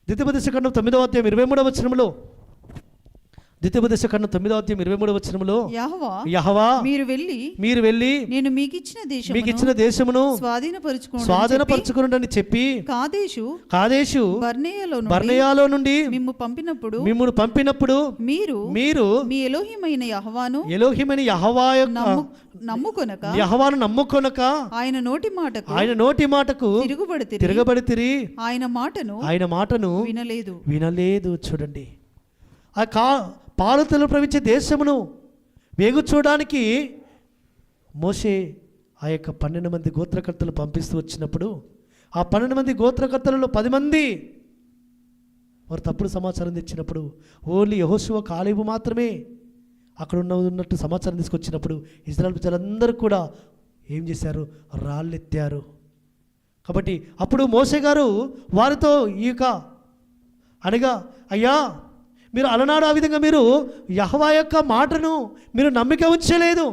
ద్వితీయోపదేశ ఖండం 9వ అధ్యాయం 23వ వచనంలో ద్వితీయోపదేశ కాండం 9వ అధ్యాయం 23వ వచనములో యెహోవా మీరు వెళ్ళి నేను మీకు ఇచ్చిన దేశమును స్వాధీనపరచుకోండి చెప్పి కాదేశు బర్నేయాలో నుండి మిమ్మును పంపినప్పుడు మీరు మీ ఎలోహిమైన యెహోవా యెహోవాను నమ్ముకొనక ఆయన నోటి మాటకు తిరగబడితిరి ఆయన మాటను వినలేదు. చూడండి, ఆ పాలుతలు ప్రవహించే దేశమును వేగు చూడడానికి మోషే ఆ యొక్క 12 మంది గోత్రకర్తలు పంపిస్తూ వచ్చినప్పుడు ఆ 12 మంది గోత్రకర్తలలో 10 మంది వారు తప్పుడు సమాచారం తెచ్చినప్పుడు ఓన్లీ యెహోషువ కాలేబు మాత్రమే అక్కడ ఉన్నట్టు సమాచారం తీసుకొచ్చినప్పుడు ఇశ్రాయేలు ప్రజలందరూ కూడా ఏం చేశారు? రాళ్ళెత్తారు. కాబట్టి అప్పుడు మోషే గారు వారితో అనగా అయ్యా, మీరు అలనాడు ఆ విధంగా మీరు యెహోవా యొక్క మాటను మీరు నమ్మిక ఉంచలేదు.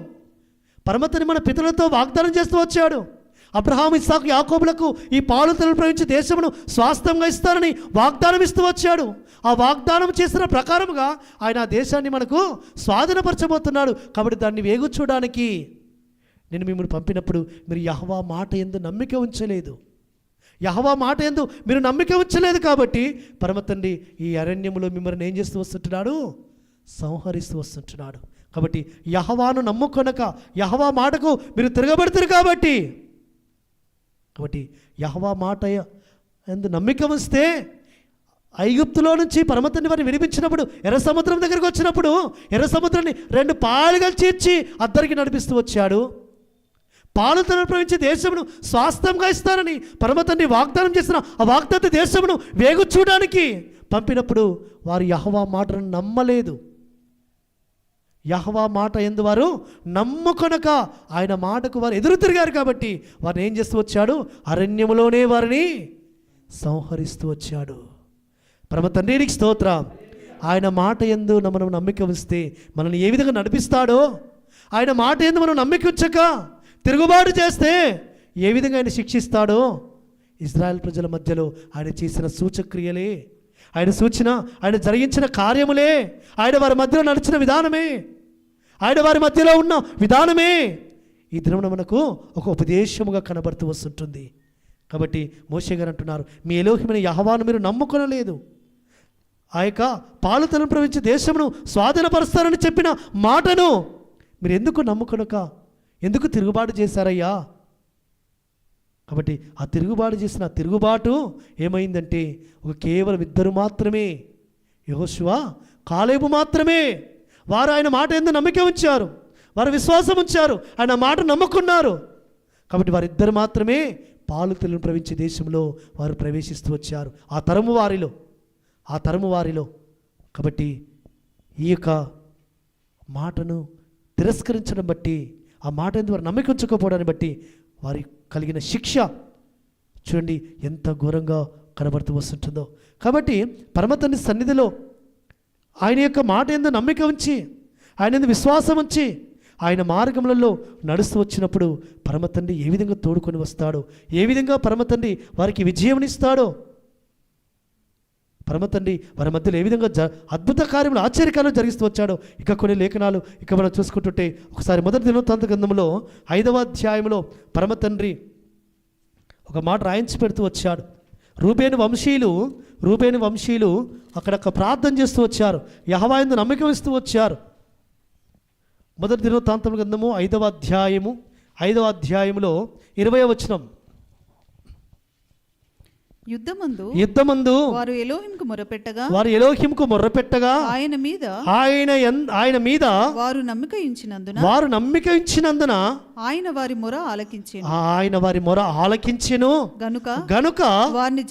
పరమతని మన పితరులతో వాగ్దానం చేస్తూ వచ్చాడు. అబ్రహాం, ఇస్సాకు, యాకోబులకు ఈ పాలుతలు ప్రవహించే దేశమును స్వాస్థ్యంగా ఇస్తారని వాగ్దానం ఇస్తూ వచ్చాడు. ఆ వాగ్దానం చేసిన ప్రకారముగా ఆయన ఆ దేశాన్ని మనకు స్వాధీనపరచబోతున్నాడు. కాబట్టి దాన్ని వేగు చూడడానికి నేను మిమ్మల్ని పంపినప్పుడు మీరు యెహోవా మాట యందు నమ్మిక ఉంచలేదు. యెహోవా మాట యందు మీరు నమ్మిక ఉంచలేదు. కాబట్టి పరమతండ్రి ఈ అరణ్యములో మిమ్మల్ని ఏం చేస్తూ వస్తుంటున్నాడు? సంహరిస్తూ వస్తుంటున్నాడు. కాబట్టి యెహోవాను నమ్ముకొనక యెహోవా మాటకు మీరు తిరగబడతారు. కాబట్టి యెహోవా మాట యందు నమ్మిక ఉంచితే ఐగుప్తులో నుంచి పరమతండ్రి వారిని విడిపించినప్పుడు ఎర్ర సముద్రం దగ్గరికి వచ్చినప్పుడు ఎర్ర సముద్రాన్ని 2 పాలుగా చీర్చి అద్దరికి నడిపిస్తూ వచ్చాడు. పాలుతలు ప్రవహించే దేశమును స్వాస్థ్యంగా ఇస్తారని పరమతండ్రి వాగ్దానం చేసిన ఆ వాగ్దాన దేశమును వేగు చూడడానికి పంపినప్పుడు వారు యెహోవా మాటను నమ్మలేదు. యెహోవా మాట యందు వారు నమ్ముకొనక ఆయన మాటకు వారు ఎదురు తిరిగారు. కాబట్టి వారిని ఏం చేస్తూ వచ్చాడు? అరణ్యములోనే వారిని సంహరిస్తూ వచ్చాడు. పరమతండ్రికి స్తోత్రం. ఆయన మాట యందు మనం నమ్మిక ఉంచితే మనల్ని ఏ విధంగా నడిపిస్తాడో, ఆయన మాట యందు మనం నమ్మిక ఉంచక తిరుగుబాటు చేస్తే ఏ విధంగా ఆయన శిక్షిస్తాడో, ఇశ్రాయేల్ ప్రజల మధ్యలో ఆయన చేసిన సూచక్రియలే, ఆయన జరిగించిన కార్యములే, ఆయన వారి మధ్యలో నడిచిన విధానమే, ఆయన వారి మధ్యలో ఉన్న విధానమే ఈ దినమున మనకు ఒక ఉపదేశముగా కనబడుతూ వస్తుంటుంది. కాబట్టి మోషే గారు అంటున్నారు, మీ ఎలోహిమైన యెహోవాను మీరు నమ్ముకొనలేదు. ఆ యొక్క పాలుతలను ప్రవహించే దేశమును స్వాధీనపరుస్తారని చెప్పిన మాటను మీరు ఎందుకు నమ్ముకొనక ఎందుకు తిరుగుబాటు చేశారయ్యా? కాబట్టి ఆ తిరుగుబాటు ఏమైందంటే కేవలం 2 మాత్రమే, యెహోషువ, కాలేబు మాత్రమే. వారు ఆయన మాట యందు నమ్మిక ఉంచారు, వారు విశ్వాసం ఉంచారు, ఆయన మాట నమ్ముకున్నారు. కాబట్టి వారిద్దరు మాత్రమే పాలుతలను ప్రవహించే దేశంలో వారు ప్రవేశిస్తూ వచ్చారు, ఆ తరము వారిలో. కాబట్టి ఈ యొక్క మాటను తిరస్కరించడం బట్టి, ఆ మాట యందు వారు నమ్మిక ఉంచకపోవడాన్ని బట్టి వారి కలిగిన శిక్ష చూడండి ఎంత ఘోరంగా కనబడుతూ వస్తుంటుందో. కాబట్టి పరమతండ్రి సన్నిధిలో ఆయన యొక్క మాట యందు నమ్మిక ఉంచి, ఆయన యందు విశ్వాసం ఉంచి, ఆయన మార్గములలో నడుస్తూ వచ్చినప్పుడు పరమతండ్రి ఏ విధంగా తోడుకొని వస్తాడో, ఏ విధంగా పరమతండ్రి వారికి విజయమునిస్తాడో, పరమతండ్రి వారి మధ్యలో ఏ విధంగా అద్భుత కార్యములు, ఆశ్చర్యకార్యాలు జరిగిస్తూ వచ్చాడో. ఇక కొన్ని లేఖనాలు మనం చూసుకుంటుంటే ఒకసారి మొదటి దినవృత్తాంత గ్రంథంలో 5వ అధ్యాయంలో పరమతండ్రి ఒక మాట రాయించి పెడుతూ వచ్చాడు. రూబేను వంశీయులు అక్కడ ప్రార్థన చేస్తూ వచ్చారు, యెహోవా యందు నమ్మిక ఇస్తూ వచ్చారు. మొదటి దినవృత్తాంత గ్రంథము 5వ అధ్యాయములో 20వ వచనం, యుద్ధమందు వారు ఎలోహింకు మొర్రపెట్టగా ఆయన మీద వారు నమ్మిక ఉంచినందున ఆయన వారి మొర ఆలకించెను గనుక వారిని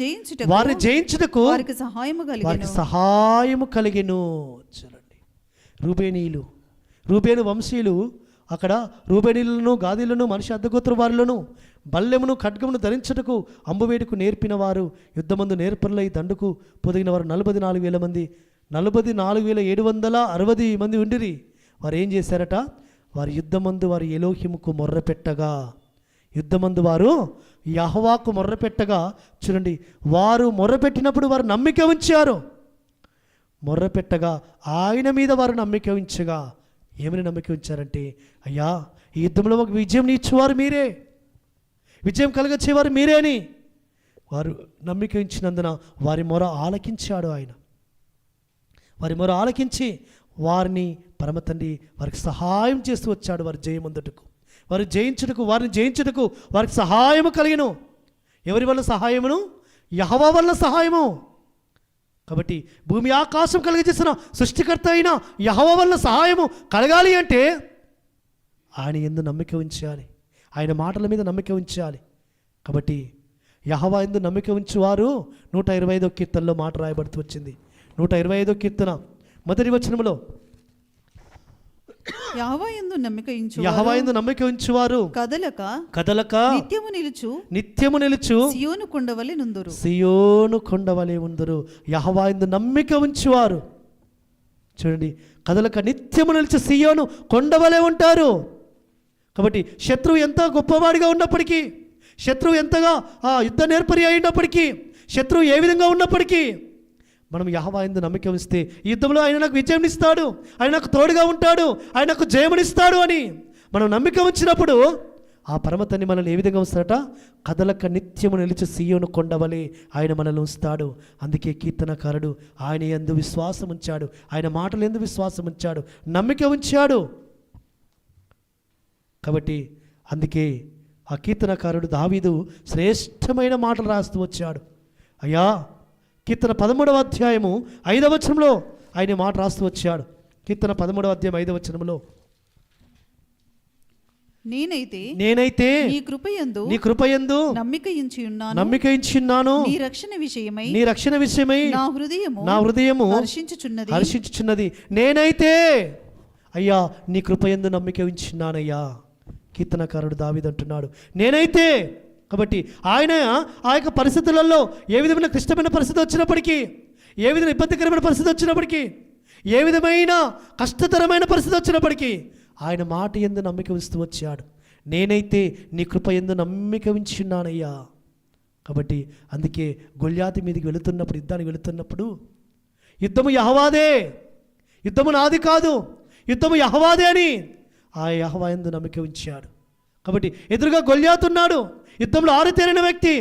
జయించుటకు వారికి సహాయము కలిగెను. చూడండి, రూబేను వంశీయులు అక్కడ రూబేనీలను, గాదీలను, మనిషి అద్దగోత్ర వారులను బల్లెమును, ఖడ్గమును ధరించుటకు అంబువేడుకు నేర్పిన వారు, యుద్ధమందు నేర్పరులై దండుకు పొదిగిన వారు 44,000 మంది, 44,760 మంది ఉండిరి. వారు ఏం చేశారట? వారు యుద్ధమందు వారు ఎలోహిముకు మొర్రపెట్టగా, యుద్ధమందు వారు యెహోవాకు మొర్రపెట్టగా, చూడండి, వారు మొర్రపెట్టినప్పుడు వారు నమ్మిక ఉంచారు. మొర్రపెట్టగా ఆయన మీద వారు నమ్మిక ఉంచగా ఏమని నమ్మిక ఉంచారంటే, అయ్యా ఈ యుద్ధంలో ఒక విజయం ఇచ్చేవారు మీరే, విజయం కలగచ్చేవారు మీరే అని వారు నమ్మిక ఉంచినందున వారి మొర ఆలకించాడు ఆయన. వారి మొర ఆలకించి వారిని పరమ తండ్రి వారికి సహాయం చేస్తూ వచ్చాడు. వారి జయమందుటకు, వారిని జయించుటకు వారికి సహాయము కలిగిను. ఎవరి వల్ల సహాయమును? యెహోవా వల్ల సహాయము. కాబట్టి భూమి ఆకాశం కలిగజేసిన సృష్టికర్త అయిన యెహోవా వల్ల సహాయము కలగాలి అంటే ఆయన యందు నమ్మిక ఉంచాలి, ఆయన మాటల మీద నమ్మిక ఉంచాలి. కాబట్టి యెహోవా యందు నమ్మిక ఉంచువారు 125వ కీర్తనలో మాట రాయబడుతూ వచ్చింది. 125వ కీర్తన మొదటి వచనములో యెహోవా యందు నమ్మిక ఉంచువారు కదలక నిత్యము నిలుచు సియోను కొండవలె ఉందురు. యెహోవా యందు నమ్మిక ఉంచువారు చూడండి, కదలక నిత్యము నిలిచి సియోను కొండవలె ఉంటారు. కాబట్టి శత్రువు ఎంత గొప్పవాడిగా ఉన్నప్పటికీ, శత్రువు ఎంతగా యుద్ధ నేర్పరి అయినప్పటికీ, శత్రువు ఏ విధంగా ఉన్నప్పటికీ మనం యెహోవా యందు నమ్మిక ఉంచితే ఈ యుద్ధంలో ఆయన నాకు విజయం ఇస్తాడు, ఆయన నాకు తోడుగా ఉంటాడు, ఆయన నాకు జయమునిస్తాడు అని మనం నమ్మిక ఉంచినప్పుడు ఆ పరమతన్ని మనల్ని ఏ విధంగా ఉంచుతాడట? కదలక నిత్యము నిలిచి సియోను కొండవలే ఆయన మనల్ని ఉంచుతాడు. అందుకే కీర్తనకారుడు ఆయన యందు విశ్వాసం ఉంచాడు, ఆయన మాటలు యందు విశ్వాసం ఉంచాడు, నమ్మిక ఉంచాడు. కాబట్టి అందుకే ఆ కీర్తనకారుడు దావీదు శ్రేష్టమైన మాటలు రాస్తూ వచ్చాడు. అయ్యా కీర్తన 13వ అధ్యాయము 5వ వచనంలో ఆయన మాట రాస్తూ వచ్చాడు. కీర్తన 13వ అధ్యాయం 5వ వచనంలో, నేనైతే నీ కృపయందు నమ్మిక ఉంచున్నాను, నీ రక్షణ విషయమై నా హృదయము హర్షించుచున్నది. నేనైతే అయ్యా నీ కృపయందు నమ్మిక ఉంచున్నానయ్యా. కీర్తనకారుడు దావీదు అంటున్నాడు నేనైతే. కాబట్టి ఆయన ఆ యొక్క పరిస్థితులలో ఏ విధమైన క్లిష్టమైన పరిస్థితి వచ్చినప్పటికీ, ఏ విధమైన ఇబ్బందికరమైన పరిస్థితి వచ్చినప్పటికీ, ఏ విధమైన కష్టతరమైన పరిస్థితి వచ్చినప్పటికీ ఆయన మాట యందు నమ్మిక ఉంచుతూ వచ్చాడు. నేనైతే నీ కృప యందు నమ్మిక ఉంచున్నానయ్యా. కాబట్టి అందుకే గొల్యాతు మీదకి వెళుతున్నప్పుడు, యుద్ధానికి వెళుతున్నప్పుడు యుద్ధము యెహోవాదే, యుద్ధము నాది కాదు, యుద్ధము యెహోవాదే అని ఆ యెహోవా యందు నమ్మిక ఉంచాడు. కాబట్టి ఎదురుగా గొల్యాతు ఉన్నాడు, యుద్ధంలో ఆరితేరిన వ్యక్తి,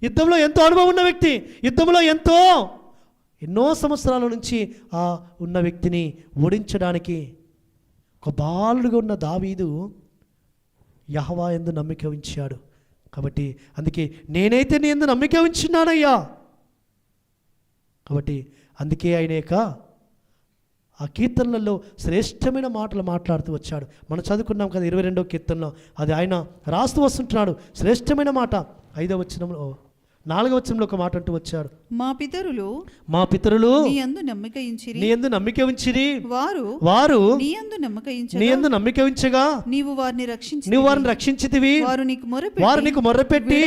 యుద్ధంలో ఎంతో అనుభవం ఉన్న వ్యక్తి, యుద్ధంలో ఎన్నో సంవత్సరాల నుంచి ఆ ఉన్న వ్యక్తిని ఓడించడానికి ఒక బాలుడుగా ఉన్న దావీదు యెహోవా యందు నమ్మిక ఉంచాడు. కాబట్టి అందుకే నేనైతే నీ యందు నమ్మిక ఉంచున్నానయ్యా. కాబట్టి అందుకే ఆయన యొక్క ఆ కీర్తనలలో శ్రేష్టమైన మాటలు మాట్లాడుతూ వచ్చాడు. మనం చదువుకున్నాం కదా 22వ కీర్తనలో, అది ఆయన రాస్తూ వస్తుంటున్నాడు. శ్రేష్టమైన మాట 5వ వచనంలో, 4వ వచనంలో ఒక మాట అంటూ వచ్చాడు. మా పితరులు నీ యందు నమ్మిక ఉంచిరి, వారు నీ యందు నమ్మిక ఉంచగా నీవు వారిని రక్షించితివి, వారు నీకు మొర్రపెట్టి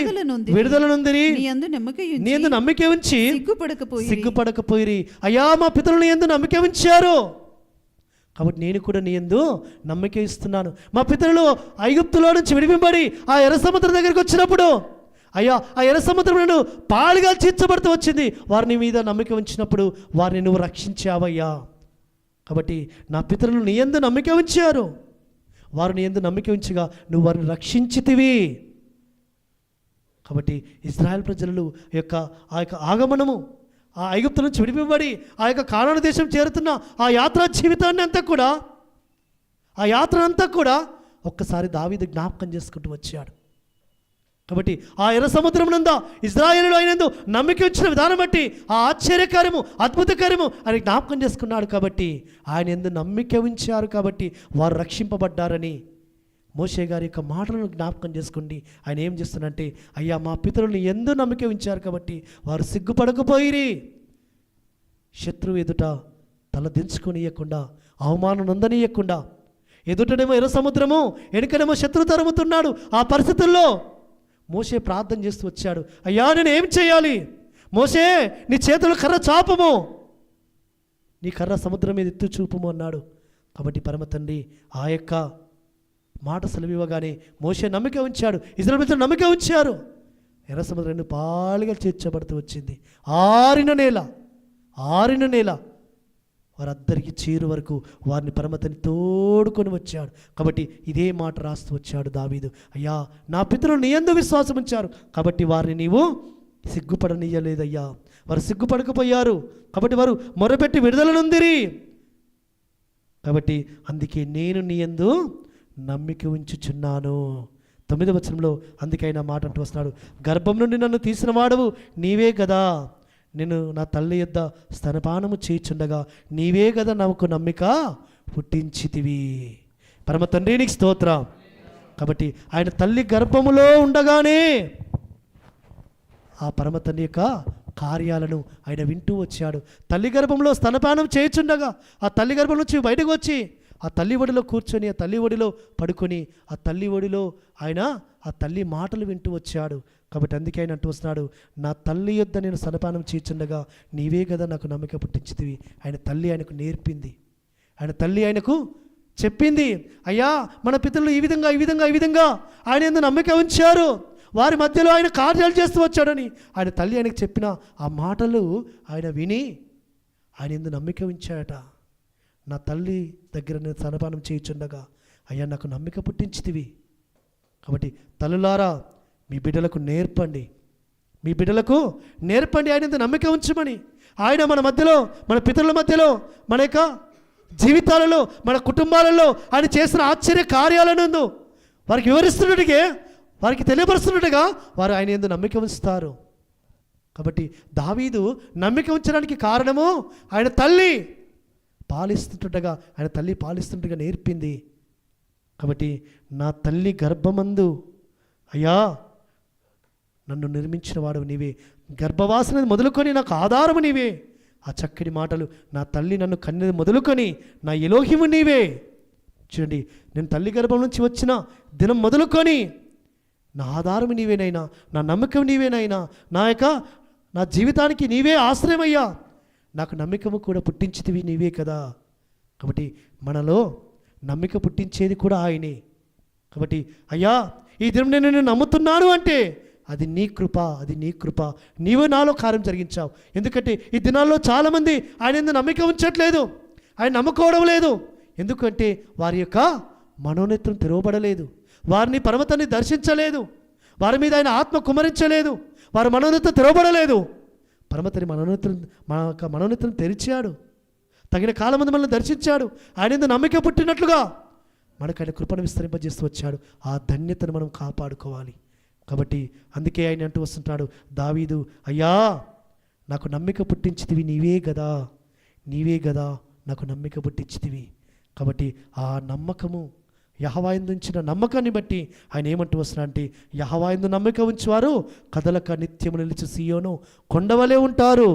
విడుదల నొందిరి, నీ యందు నమ్మిక ఉంచి సిగ్గుపడకపోయిరి. అయ్యా మా పితరులు నీ యందు నమ్మిక ఉంచారు, కాబట్టి నేను కూడా నీ యందు నమ్మిక ఇస్తున్నాను. మా పితరులు ఐగుప్తులో నుంచి విడిపింపబడి ఆ ఎర్ర సముద్రం దగ్గరికి వచ్చినప్పుడు, అయ్యా ఆ ఎర్ర సముద్రం నుండి పాలుగా చీల్చబడుతూ వచ్చింది, వారిని మీద నమ్మిక ఉంచినప్పుడు వారిని నువ్వు రక్షించావయ్యా. కాబట్టి నా పితరులు నీ యందు నమ్మిక ఉంచారు, వారు నీ యందు నమ్మిక ఉంచగా నువ్వు వారిని రక్షించితివి. కాబట్టి ఇశ్రాయేల్ ప్రజలు ఆ యొక్క ఆగమనము, ఆ ఐగుప్తు నుంచి విడిపింపబడి ఆ యొక్క కానాను దేశం చేరుతున్న ఆ యాత్రా జీవితాన్ని అంతా కూడా, ఆ యాత్ర అంతా కూడా ఒక్కసారి దావీదు జ్ఞాపకం చేసుకుంటూ వచ్చాడు. కాబట్టి ఆ ఎర్ర సముద్రం నందు ఇశ్రాయేలులో అయినందు నమ్మిక ఉంచిన విధానం బట్టి ఆ ఆశ్చర్యకార్యము, అద్భుతకార్యము అని జ్ఞాపకం చేసుకున్నాడు. కాబట్టి ఆయన యందు నమ్మిక ఉంచారు, కాబట్టి వారు రక్షింపబడ్డారని మోషే గారి యొక్క మాటలను జ్ఞాపకం చేసుకోండి. ఆయన ఏం చేస్తున్నాడంటే, అయ్యా మా పితరులను ఎందు నమ్మిక ఉంచారు కాబట్టి వారు సిగ్గుపడకపోయిరి, శత్రువు ఎదుట తల దించుకొనియకుండా, అవమానం నొందనీయకుండా, ఎదుటనేమో ఎర్ర సముద్రము, వెనుకనేమో శత్రు తరుముతున్నాడు. ఆ పరిస్థితుల్లో మోషే ప్రార్థన చేస్తూ వచ్చాడు. అయ్యా నేను ఏం చేయాలి? మోషే నీ చేతులు కర్ర చాపము, నీ కర్ర సముద్రం మీద ఎత్తు చూపము అన్నాడు. కాబట్టి పరమ తండ్రి ఆ యొక్క మాట సెలవివ్వగానే మోషే నమ్మిక ఉంచాడు, ఇశ్రాయేలు ప్రజలు నమ్మిక ఉంచారు. ఎర్ర సముద్రం 2 పాలుగా చేర్చబడుతూ వచ్చింది. ఆరిన నేల వారందరికీ చేరు వరకు వారిని పరమతని తోడుకొని వచ్చాడు. కాబట్టి ఇదే మాట రాస్తూ వచ్చాడు దావీదు, అయ్యా నా పితరులు నీ యందు విశ్వాసం ఉంచారు కాబట్టి వారిని నీవు సిగ్గుపడనీయలేదయ్యా. వారు సిగ్గుపడకపోయారు కాబట్టి వారు మొరపెట్టి విడుదల నొందిరి. కాబట్టి అందుకే నేను నీ యందు నమ్మిక ఉంచుచున్నాను. 9వ వచనంలో అందుకే ఆయన మాట అంటూ వస్తున్నాడు, గర్భం నుండి నన్ను తీసిన వాడవు నీవే కదా, నేను నా తల్లి యొద్ద స్తనపానము చేయుచుండగా నీవే కదా నాకు నమ్మిక పుట్టించితివి. పరమ తండ్రి నీకు స్తోత్రం. కాబట్టి ఆయన తల్లి గర్భములో ఉండగానే ఆ పరమ తండ్రి యొక్క కార్యాలను ఆయన వింటూ వచ్చాడు. తల్లి గర్భంలో స్తనపానం చేయుచుండగా ఆ తల్లి గర్భం నుంచి బయటకు వచ్చి ఆ తల్లి ఒడిలో కూర్చొని ఆ తల్లి ఒడిలో పడుకొని ఆ తల్లి ఒడిలో ఆయన ఆ తల్లి మాటలు వింటూ వచ్చాడు. కాబట్టి అందుకే ఆయన అంటూ వస్తున్నాడు, నా తల్లి యొద్ద నేను స్తనపానం చేయుచుండగా నీవే కదా నాకు నమ్మిక పుట్టించితివి. ఆయన తల్లి ఆయనకు నేర్పింది, ఆయన తల్లి ఆయనకు చెప్పింది, అయ్యా మన పితరులు ఈ విధంగా ఆయన యందు నమ్మిక ఉంచారు, వారి మధ్యలో ఆయన కార్యాలు చేస్తూ వచ్చాడని ఆయన తల్లి ఆయనకు చెప్పిన ఆ మాటలు ఆయన విని ఆయన యందు నమ్మిక ఉంచాడట. నా తల్లి దగ్గర నేను స్తనపానం చేయుచుండగా అయ్యా నాకు నమ్మిక పుట్టించితివి. కాబట్టి తల్లులారా మీ బిడ్డలకు నేర్పండి, ఆయన యందు నమ్మిక ఉంచమని. ఆయన మన మధ్యలో, మన పితరుల మధ్యలో, మన యొక్క జీవితాలలో, మన కుటుంబాలలో ఆయన చేసిన ఆశ్చర్య కార్యాలను వారికి వివరిస్తున్నట్టుగా, వారికి తెలియపరుస్తున్నట్టుగా వారు ఆయన యందు నమ్మిక ఉంచుతారు. కాబట్టి దావీదు నమ్మిక ఉంచడానికి కారణము ఆయన తల్లి పాలిస్తుండగా నేర్పింది. కాబట్టి నా తల్లి గర్భమందు అయ్యా నన్ను నిర్మించిన వాడు నీవే, గర్భవాసన మొదలుకొని నాకు ఆధారము నీవే. ఆ చక్కటి మాటలు, నా తల్లి నన్ను కన్నది మొదలుకొని నా ఎలోహిము నీవే. చూడండి, నేను తల్లి గర్భం నుంచి వచ్చిన దినం మొదలుకొని నా ఆధారము నీవేనైనా, నా నమ్మకం నీవేనైనా, నా జీవితానికి నీవే ఆశ్రయమయ్యా, నాకు నమ్మకము కూడా పుట్టించితివి నీవే కదా. కాబట్టి మనలో నమ్మిక పుట్టించేది కూడా ఆయనే. కాబట్టి అయ్యా ఈ దినం నేను నమ్ముతున్నాను అంటే అది నీ కృప, నీవు నాలో కార్యం జరిగించావు. ఎందుకంటే ఈ దినాల్లో చాలామంది ఆయన యందు నమ్మిక ఉంచట్లేదు, ఆయన నమ్ముకోవడం లేదు. ఎందుకంటే వారి యొక్క మనోనేత్రం తెరవబడలేదు, వారిని పరమతాన్ని దర్శించలేదు, వారి మీద ఆయన ఆత్మ కుమరించలేదు, వారి మనోనేత్రం తెరవబడలేదు. పరమతని మనోనేత్రం తెరిచాడు, తగిన కాలం ముందు మనల్ని దర్శించాడు. ఆయన యందు నమ్మిక పుట్టినట్లుగా మనకు ఆయన కృపను విస్తరింపజేస్తూ వచ్చాడు. ఆ ధన్యతను మనం కాపాడుకోవాలి. కాబట్టి అందుకే ఆయన అంటూ వస్తుంటాడు, దావీదు అయ్యా నాకు నమ్మిక పుట్టించితివి నీవే కదా నాకు నమ్మిక పుట్టించితివి. కాబట్టి ఆ నమ్మకము యెహోవా యందు ఉంచిన నమ్మకాన్ని బట్టి ఆయన ఏమంటూ వస్తున్నాడంటే, యెహోవా యందు నమ్మిక ఉంచువారు కదలక నిత్యము నిలిచి సీయోను కొండవలే ఉంటారు.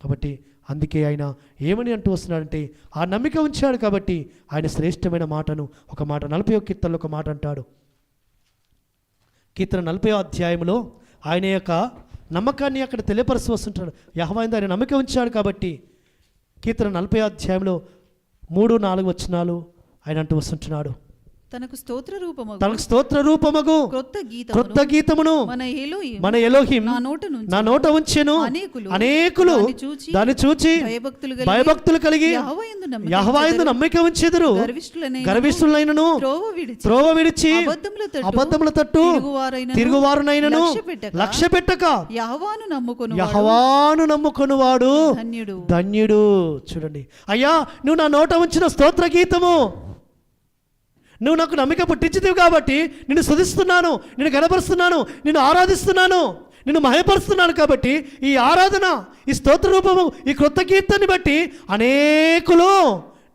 కాబట్టి అందుకే ఆయన ఏమని అంటూ వస్తున్నాడంటే, ఆ నమ్మిక ఉంచాడు కాబట్టి ఆయన శ్రేష్టమైన మాటను, ఒక మాట 41 కీర్తనలో ఒక మాట అంటాడు. కీర్తన 40వ అధ్యాయంలో ఆయన యొక్క నమ్మకాన్ని అక్కడ తెలియపరుస్తూ వస్తుంటాడు. యెహోవా యందు ఆయన నమ్మిక ఉంచాడు కాబట్టి కీర్తన 40వ అధ్యాయంలో 3-4 వచనాలు ఆయన అంటూ వస్తుంటున్నాడు, తనకు స్తోత్ర రూపమగు క్రొత్త గీతమును మన ఎలోహిం నా నోట ఉంచెను. అనేకులు దాన్ని చూచి భయభక్తులు కలిగి యెహోవా యందు నమ్మిక ఉంచెదరు. గర్విష్ఠులైనను త్రోవ విడిచి అబద్ధముల తట్టు తిరుగువారునైనను లక్ష్యపెట్టక యెహోవాను నమ్ముకొను వాడు ధన్యుడు. చూడండి, అయ్యా నువ్వు నా నోట ఉంచిన స్తోత్ర గీతము, నువ్వు నాకు నమ్మిక పుట్టించితివి కాబట్టి నిన్ను స్తుతిస్తున్నాను, నిన్ను గణపరుస్తున్నాను, నిన్ను ఆరాధిస్తున్నాను, నిన్ను మహిమపరుస్తున్నాను. కాబట్టి ఈ ఆరాధన, ఈ స్తోత్ర రూపము, ఈ క్రొత్త కీర్తనని బట్టి అనేకులు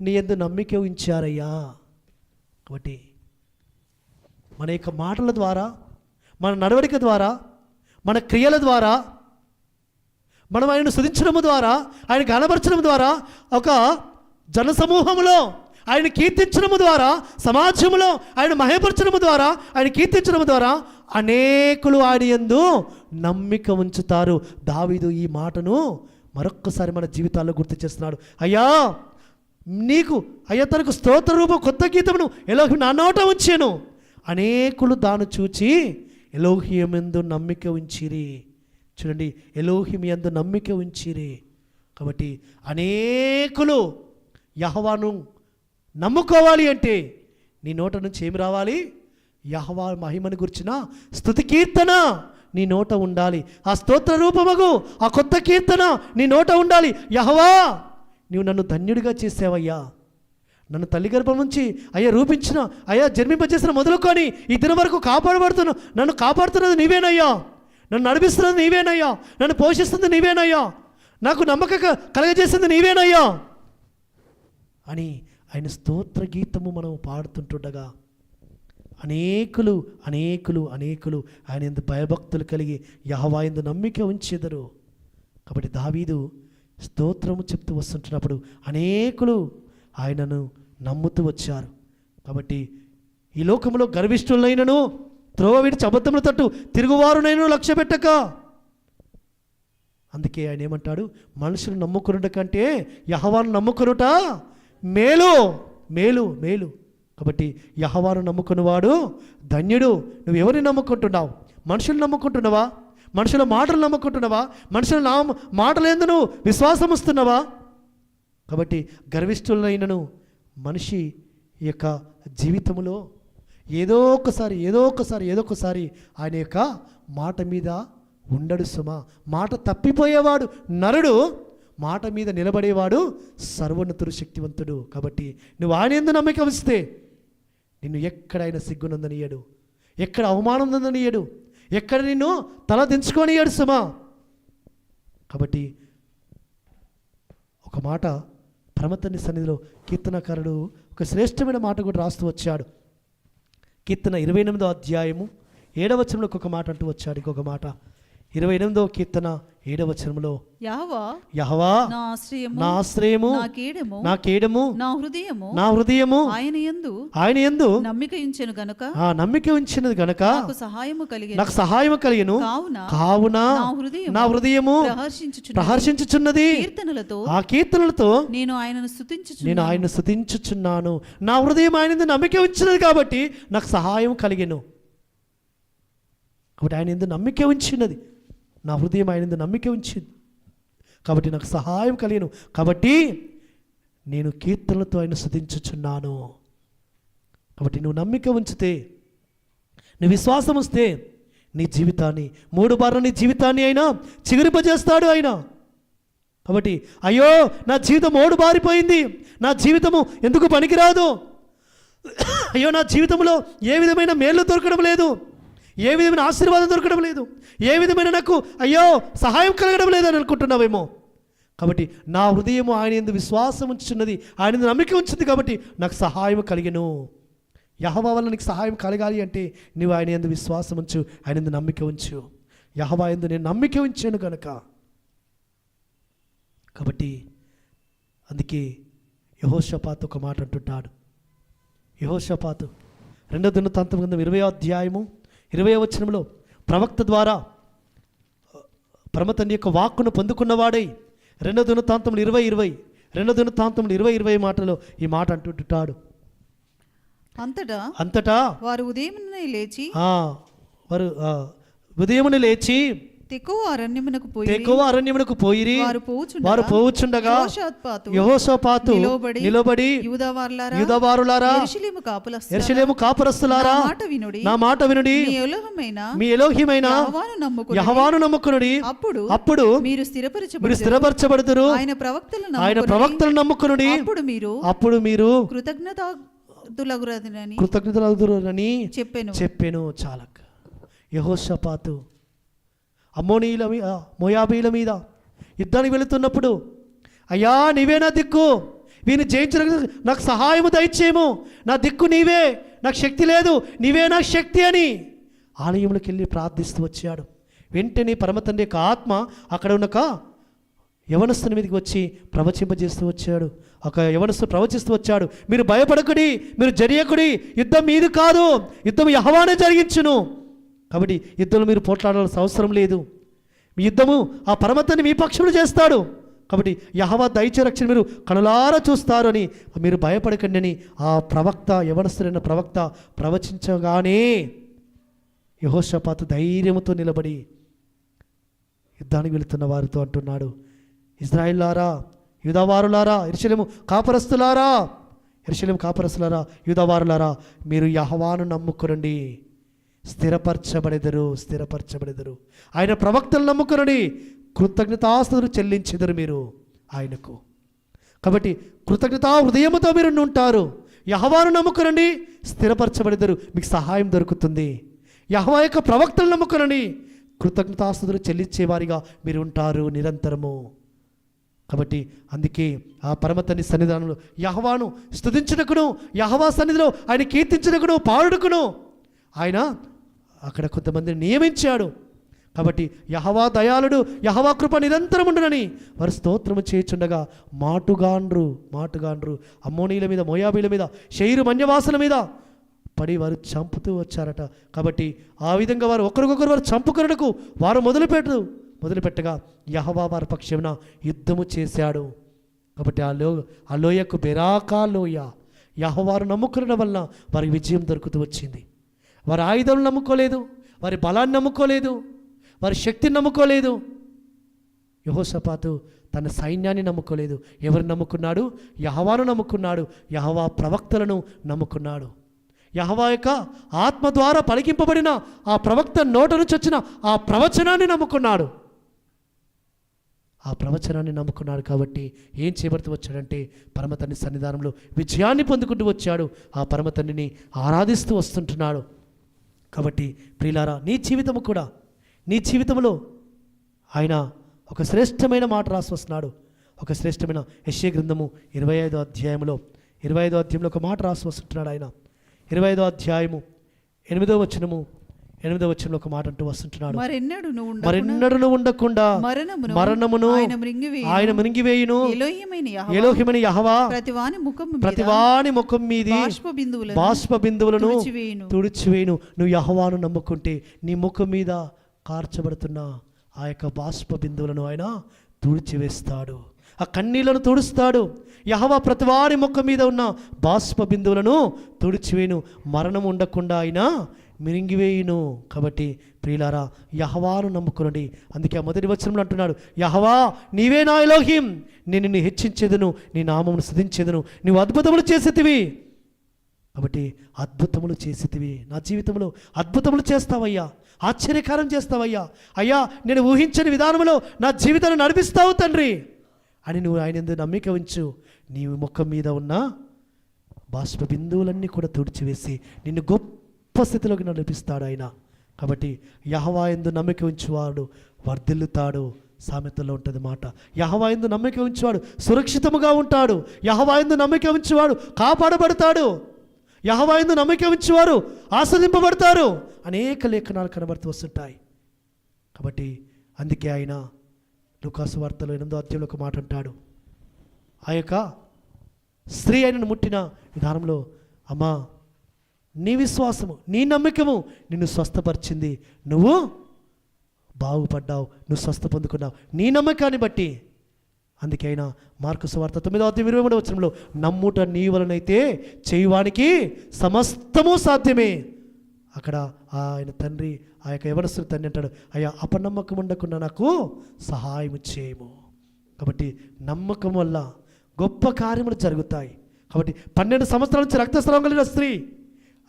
నీ యందు నమ్మిక ఉంచారయ్యా. కాబట్టి మన యొక్క మాటల ద్వారా, మన నడవడిక ద్వారా, మన క్రియల ద్వారా, మనం ఆయనను స్తుతించడం ద్వారా, ఆయన గణపరచడం ద్వారా, ఒక జనసమూహంలో ఆయన కీర్తించడం ద్వారా, సమాజంలో ఆయన మహిమపరచడం ద్వారా, ఆయన కీర్తించడం ద్వారా అనేకులు ఆయన యందు నమ్మిక ఉంచుతారు. దావీదు ఈ మాటను మరొక్కసారి మన జీవితాల్లో గుర్తు చేస్తున్నాడు. అయ్యా తనకు స్తోత్ర రూపం కొత్త గీతమును ఎలోహిం నా నోట ఉంచాను, అనేకులు దాన్ని చూచి ఎలోహిం యందు నమ్మిక ఉంచిరి. చూడండి, ఎలోహిం యందు నమ్మిక ఉంచిరి. కాబట్టి అనేకులు యెహోవాను నమ్ముకోవాలి అంటే నీ నోట నుంచి ఏమి రావాలి? యెహోవా మహిమను గురించిన స్తుతి కీర్తన నీ నోట ఉండాలి. ఆ స్తోత్ర రూపమగు ఆ కొత్త కీర్తన నీ నోట ఉండాలి. యెహోవా, నీవు నన్ను ధన్యుడిగా చేసావయ్యా. నన్ను తల్లి గర్భం నుంచి అయ్యా రూపించిన, అయ్యా జన్మింపజేసిన మొదలుకొని ఈ దినం వరకు నన్ను కాపాడుతున్నది నీవేనయ్యా. నన్ను నడిపిస్తున్నది నీవేనయ్యా. నన్ను పోషిస్తుంది నీవేనయ్యా. నాకు నమ్మకం కలగజేసింది నీవేనయ్యా అని ఆయన స్తోత్ర గీతము మనం పాడుతుంటుండగా అనేకులు ఆయన యందు భయభక్తులు కలిగి యెహోవా యందు నమ్మిక ఉంచెదరు. కాబట్టి దావీదు స్తోత్రము చెప్తూ వస్తుంటున్నప్పుడు అనేకులు ఆయనను నమ్ముతూ వచ్చారు. కాబట్టి ఈ లోకంలో గర్విష్ఠులైనను త్రోవ విడిచి అబద్ధముల తట్టు తిరుగువారునైనా లక్ష్య పెట్టక, అందుకే ఆయన ఏమంటాడు? మనుషులు నమ్ముకునుట కంటే యెహోవాను నమ్ముకునుట మేలు మేలు మేలు. కాబట్టి యెహోవాను నమ్ముకున్నవాడు ధన్యుడు. నువ్వు ఎవరిని నమ్ముకుంటున్నావు? మనుషులు నమ్ముకుంటున్నావా? మనుషుల మాటలు నమ్ముకుంటున్నావా? మనుషుల మాటలేందు నువ్వు విశ్వాసం వస్తున్నావా? కాబట్టి గర్విష్ఠులైనను మనిషి యొక్క జీవితంలో ఏదో ఒకసారి ఆయన యొక్క మాట మీద ఉండడు సుమా. మాట తప్పిపోయేవాడు నరుడు, మాట మీద నిలబడేవాడు సర్వోన్నతుడు, శక్తివంతుడు. కాబట్టి నువ్వు ఆయన యందు నమ్మిక ఉంచితే నిన్ను ఎక్కడైనా సిగ్గునందనియడు, ఎక్కడ అవమానం నందనియడు, ఎక్కడ నిన్ను తల దించుకొనియడు సుమా. కాబట్టి ఒక మాట పరమతండ్రి సన్నిధిలో కీర్తనకారుడు ఒక శ్రేష్టమైన మాట కూడా రాస్తూ వచ్చాడు. కీర్తన 28వ అధ్యాయము 7వ వచనంలో ఒక మాట అంటూ వచ్చాడు. ఇంకొక మాట 28వ కీర్తన 7వ వచనంలో, యెహోవా నా ఆశ్రయము, నా కేడము, నా హృదయము ఆయన యందు నమ్మిక ఉంచినది గనుక నాకు సహాయము కలిగెను. కావున నా హృదయము ప్రహర్షించుచున్నది. ఆ కీర్తనలతో నేను ఆయనను స్తుతించుచున్నాను. నా హృదయం ఆయన యందు నమ్మిక ఉంచినది కాబట్టి నాకు సహాయం కలిగెను. కాబట్టి ఆయన యందు నమ్మిక ఉంచినది, నా హృదయం ఆయన యందు నమ్మిక ఉంచింది కాబట్టి నాకు సహాయం కలిగను. కాబట్టి నేను కీర్తనలతో ఆయన స్తుతించుచున్నాను. కాబట్టి నువ్వు నమ్మిక ఉంచితే, నువ్వు విశ్వాసం వస్తే నీ జీవితాన్ని 3 బార్లు నీ జీవితాన్ని అయినా చిగురింపజేస్తాడు ఆయన. కాబట్టి అయ్యో నా జీవితం 3 బారిపోయింది, నా జీవితము ఎందుకు పనికిరాదు, అయ్యో నా జీవితంలో ఏ విధమైన మేలు దొరకడం లేదు, ఏ విధమైన ఆశీర్వాదం దొరకడం లేదు, ఏ విధమైన నాకు అయ్యో సహాయం కలగడం లేదు అని అనుకుంటున్నావేమో. కాబట్టి నా హృదయము ఆయన యందు విశ్వాసం ఉంచున్నది, ఆయన యందు నమ్మిక ఉంచుంది కాబట్టి నాకు సహాయం కలిగెను. యెహోవా వల్ల నీకు సహాయం కలగాలి అంటే నువ్వు ఆయన యందు విశ్వాసం ఉంచు, ఆయన యందు నమ్మిక ఉంచు. యెహోవా యందు నేను నమ్మిక ఉంచాను కనుక. కాబట్టి అందుకే యెహోషాపాతు ఒక మాట అంటుంటాడు. యెహోషాపాతు 2వ దినవృత్తాంతం 20వ అధ్యాయము 20వ వచనంలో ప్రవక్త ద్వారా పరమతండ్రి యొక్క వాక్కును పొందుకున్నవాడై 2వ దినవృత్తాంతం 20:20 మాటలో ఈ మాట అంటుంటాడు. అంతటా వారు ఉదయమున లేచి తెకోవ అరణ్యమునకు పోయిరి. వారు పోవుచుండగా యెహోషాపాతు నిలబడి యూదావారులారా, యెరూషలేము కాపురస్తులారా, నా మాట వినుడి, మీ ఎలోహిమైన యెహోవాను నమ్ముకొనుడి. అప్పుడు మీరు స్థిరపరచబడుదురు. ఆయన ప్రవక్తలను నమ్ముకొనుడి. అప్పుడు మీరు కృతజ్ఞతలగుదురని చెప్పెను. చాలక యెహోషాపాతు అమ్మోనీయుల మీద, మోయాబీల మీద యుద్ధానికి వెళుతున్నప్పుడు, అయ్యా నీవే నా దిక్కు, వీరిని జయించడానికి నాకు సహాయము దయచేయము, నా దిక్కు నీవే, నాకు శక్తి లేదు, నీవే నా శక్తి అని ఆలయంలోకి వెళ్ళి ప్రార్థిస్తూ వచ్చాడు. వెంటనే పరమతండ్రి యొక్క ఆత్మ అక్కడ ఉన్న యవనస్తుని మీదకి వచ్చి ప్రవచింపజేస్తూ వచ్చాడు. ఒక యవనస్తు ప్రవచిస్తూ వచ్చాడు, మీరు భయపడకుడి, మీరు జరియకుడి, యుద్ధం మీది కాదు, యుద్ధం యెహోవానే జరిగించును. కాబట్టి యుద్ధంలో మీరు పోట్లాడాల్సిన అవసరం లేదు, మీ యుద్ధము ఆ పరమతండ్రి మీ పక్షంలో చేస్తాడు. కాబట్టి యెహోవా దయచే రక్షణ మీరు కనులారా చూస్తారు అని మీరు భయపడకండి అని ఆ ప్రవక్త, యవనస్తులైన ప్రవక్త ప్రవచించగానే యెహోషాపాతు ధైర్యంతో నిలబడి యుద్ధానికి వెళుతున్న వారితో అంటున్నాడు, ఇజ్రాయిల్లారా, యూదావారులారా, యెరూషలేము కాపురస్తులారా, యెరూషలేము కాపురస్తులారా, యూదావారులారా, మీరు యెహోవాను నమ్ముకొనండి, స్థిరపరచబడెదరు. ఆయన ప్రవక్తలు నమ్ముకొనండి, కృతజ్ఞతాస్తుతులు చెల్లించెదరు మీరు ఆయనకు. కాబట్టి కృతజ్ఞతా హృదయముతో మీరు ఉంటారు. యెహోవాను నమ్ముకొనండి, స్థిరపరచబడెదరు, మీకు సహాయం దొరుకుతుంది. యెహోవా యొక్క ప్రవక్తలు నమ్ముకొనండి, కృతజ్ఞతాస్తుతులు చెల్లించేవారిగా మీరు ఉంటారు నిరంతరము. కాబట్టి అందుకే ఆ పరమతని సన్నిధానంలో యెహోవాను స్తుతించుటకును, యెహోవా సన్నిధిలో ఆయన కీర్తించుటకును, పాడుటకును ఆయన అక్కడ కొంతమందిని నియమించాడు. కాబట్టి యెహోవా దయాళుడు, యెహోవా కృప నిరంతరం ఉండునని వారు స్తోత్రము చేయుచుండగా మాటుగాండ్రు అమ్మోనీల మీద, మోయాబీల మీద, శేయరు మన్యవాసుల మీద పడి వారు చంపుతూ వచ్చారట. కాబట్టి ఆ విధంగా వారు ఒకరికొకరు వారు చంపుకొనుటకు వారు మొదలుపెట్టగా యెహోవా వారి పక్షమున యుద్ధము చేశాడు. కాబట్టి ఆ లోయకు బెరాకా లోయ, యెహోవాను నమ్ముకునడం వలన వారికి విజయం దొరుకుతూ వచ్చింది. వారి ఆయుధాలను నమ్ముకోలేదు, వారి బలాన్ని నమ్ముకోలేదు, వారి శక్తిని నమ్ముకోలేదు. యెహోషాపాతు తన సైన్యాన్ని నమ్ముకోలేదు. ఎవరిని నమ్ముకున్నాడు? యెహోవాను నమ్ముకున్నాడు, యెహోవా ప్రవక్తలను నమ్ముకున్నాడు. యెహోవా యొక్క ఆత్మ ద్వారా పలికింపబడిన ఆ ప్రవక్త నోట నుంచి వచ్చిన ఆ ప్రవచనాన్ని నమ్ముకున్నాడు. ఆ ప్రవచనాన్ని నమ్ముకున్నాడు కాబట్టి ఏం చేయబడుతూ వచ్చాడంటే పరమతండ్రి సన్నిధానంలో విజయాన్ని పొందుకుంటూ వచ్చాడు. ఆ పరమతండ్రిని ఆరాధిస్తూ వస్తుంటున్నాడు. కాబట్టి ప్రియులారా, నీ జీవితంలో ఆయన ఒక శ్రేష్టమైన మాట రాసి వస్తున్నాడు. ఒక శ్రేష్టమైన యెషయా గ్రంథము 25వ అధ్యాయంలో ఒక మాట రాసి వస్తుంటున్నాడు. ఆయన 25వ అధ్యాయము 8వ వచనంలో ఒక మాట అంటూ వస్తుంటున్నాడు. మరెన్నడూ ఉండకుండా మరణమును ఆయన మృంగివేయును, ఎలోహిమని యెహోవా ప్రతివాని ముఖం మీది బాష్ప బిందువులను తుడిచివేయును. నువ్వు యెహోవాను నమ్ముకుంటే నీ ముఖం మీద కార్చబడుతున్న ఆ యొక్క బాష్ప బిందువులను ఆయన తుడిచివేస్తాడు, ఆ కన్నీళ్లను తుడుస్తాడు. యెహోవా ప్రతివారి ముఖం మీద ఉన్న బాష్ప బిందువులను తుడిచివేయును, మరణం ఉండకుండా ఆయన మిరింగివేయును. కాబట్టి ప్రియులారా, యెహోవాను నమ్ముకునండి. అందుకే ఆ మొదటి వచనంలో అంటున్నాడు, యెహోవా నీవే నా ఎలోహిం, నేను నిన్ను హెచ్చించేదను, నీ నామమును స్తుతించేదను, నీవు అద్భుతములు చేసేతివి. కాబట్టి అద్భుతములు చేసేతివి, నా జీవితంలో అద్భుతములు చేస్తావయ్యా, ఆశ్చర్యకారం చేస్తావయ్యా, అయ్యా నేను ఊహించని విధానంలో నా జీవితాన్ని నడిపిస్తావు తండ్రి అని నువ్వు ఆయన యందు నమ్మిక ఉంచు. నీ ముఖం మీద ఉన్న బాష్ప బిందువులన్నీ కూడా తుడిచివేసి నిన్ను గొప్ప స్థితిలోకి నడిపిస్తాడు ఆయన. కాబట్టి యెహోవా యందు నమ్మిక ఉంచువాడు వర్ధిల్లుతాడు. సామెతల్లో ఉంటుంది మాట, యెహోవా యందు నమ్మిక ఉంచువాడు సురక్షితముగా ఉంటాడు, యెహోవా యందు నమ్మిక ఉంచువాడు కాపాడబడతాడు, యెహోవా యందు నమ్మిక ఉంచువారు ఆస్వాదింపబడతారు. అనేక లేఖనాలు కనబడుతూ వస్తుంటాయి. కాబట్టి అందుకే ఆయన లూకాసు వార్తలో 8వ అధ్యాయంలో ఒక మాట అంటాడు, ఆ యొక్క స్త్రీ ఆయనను ముట్టిన విధానంలో, అమ్మా నీ విశ్వాసము, నీ నమ్మకము నిన్ను స్వస్థపరిచింది, నువ్వు బాగుపడ్డావు, నువ్వు స్వస్థ పొందుకున్నావు నీ నమ్మకాన్ని బట్టి. అందుకే ఆయన మార్కు సువార్త 9వ అధ్యాయం 23వ వచనంలో, నమ్ముట నీ వలనైతే చేయువానికి సమస్తము సాధ్యమే. అక్కడ ఆయన తండ్రి, ఆ యొక్క యవనస్తుల తండ్రి అంటాడు, అయ్యా అపనమ్మకం ఉండకుండా నాకు సహాయం చేయము. కాబట్టి నమ్మకం వల్ల గొప్ప కార్యములు జరుగుతాయి. కాబట్టి 12 సంవత్సరాల నుంచి రక్తస్రావం కలిగిన స్త్రీ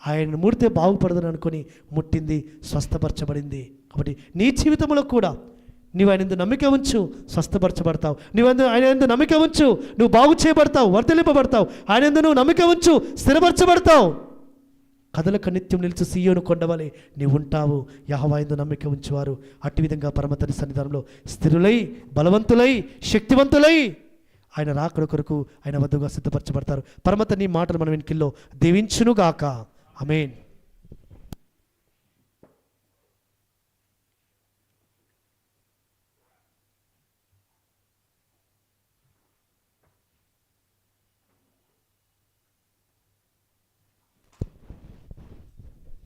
ఆయనను ముడితే బాగుపడదని అనుకొని ముట్టింది, స్వస్థపరచబడింది. కాబట్టి నీ జీవితంలో కూడా నీవు ఆయన ఎందుకు నమ్మిక ఉంచు, స్వస్థపరచబడతావు. ఆయన ఎందుకు నమ్మిక ఉంచు, నువ్వు బాగు చేయబడతావు, వర్ధలింపబడతావు. ఆయన ఎందుకు నువ్వు నమ్మిక ఉంచు, స్థిరపరచబడతావు. కథలకు నిత్యం నిలిచి సీయోను కొండవలే నీవు ఉంటావు. యెహోవా యందు నమ్మిక ఉంచువారు అట్టి విధంగా పరమతండ్రి సన్నిధానంలో స్థిరులై, బలవంతులై, శక్తివంతులై ఆయన రాకడ కొరకు ఆయన వద్దగా సిద్ధపరచబడతారు. పరమతండ్రి మాటలు మన వెనుకల్లో దీవించునుగాక. ఆమేన్.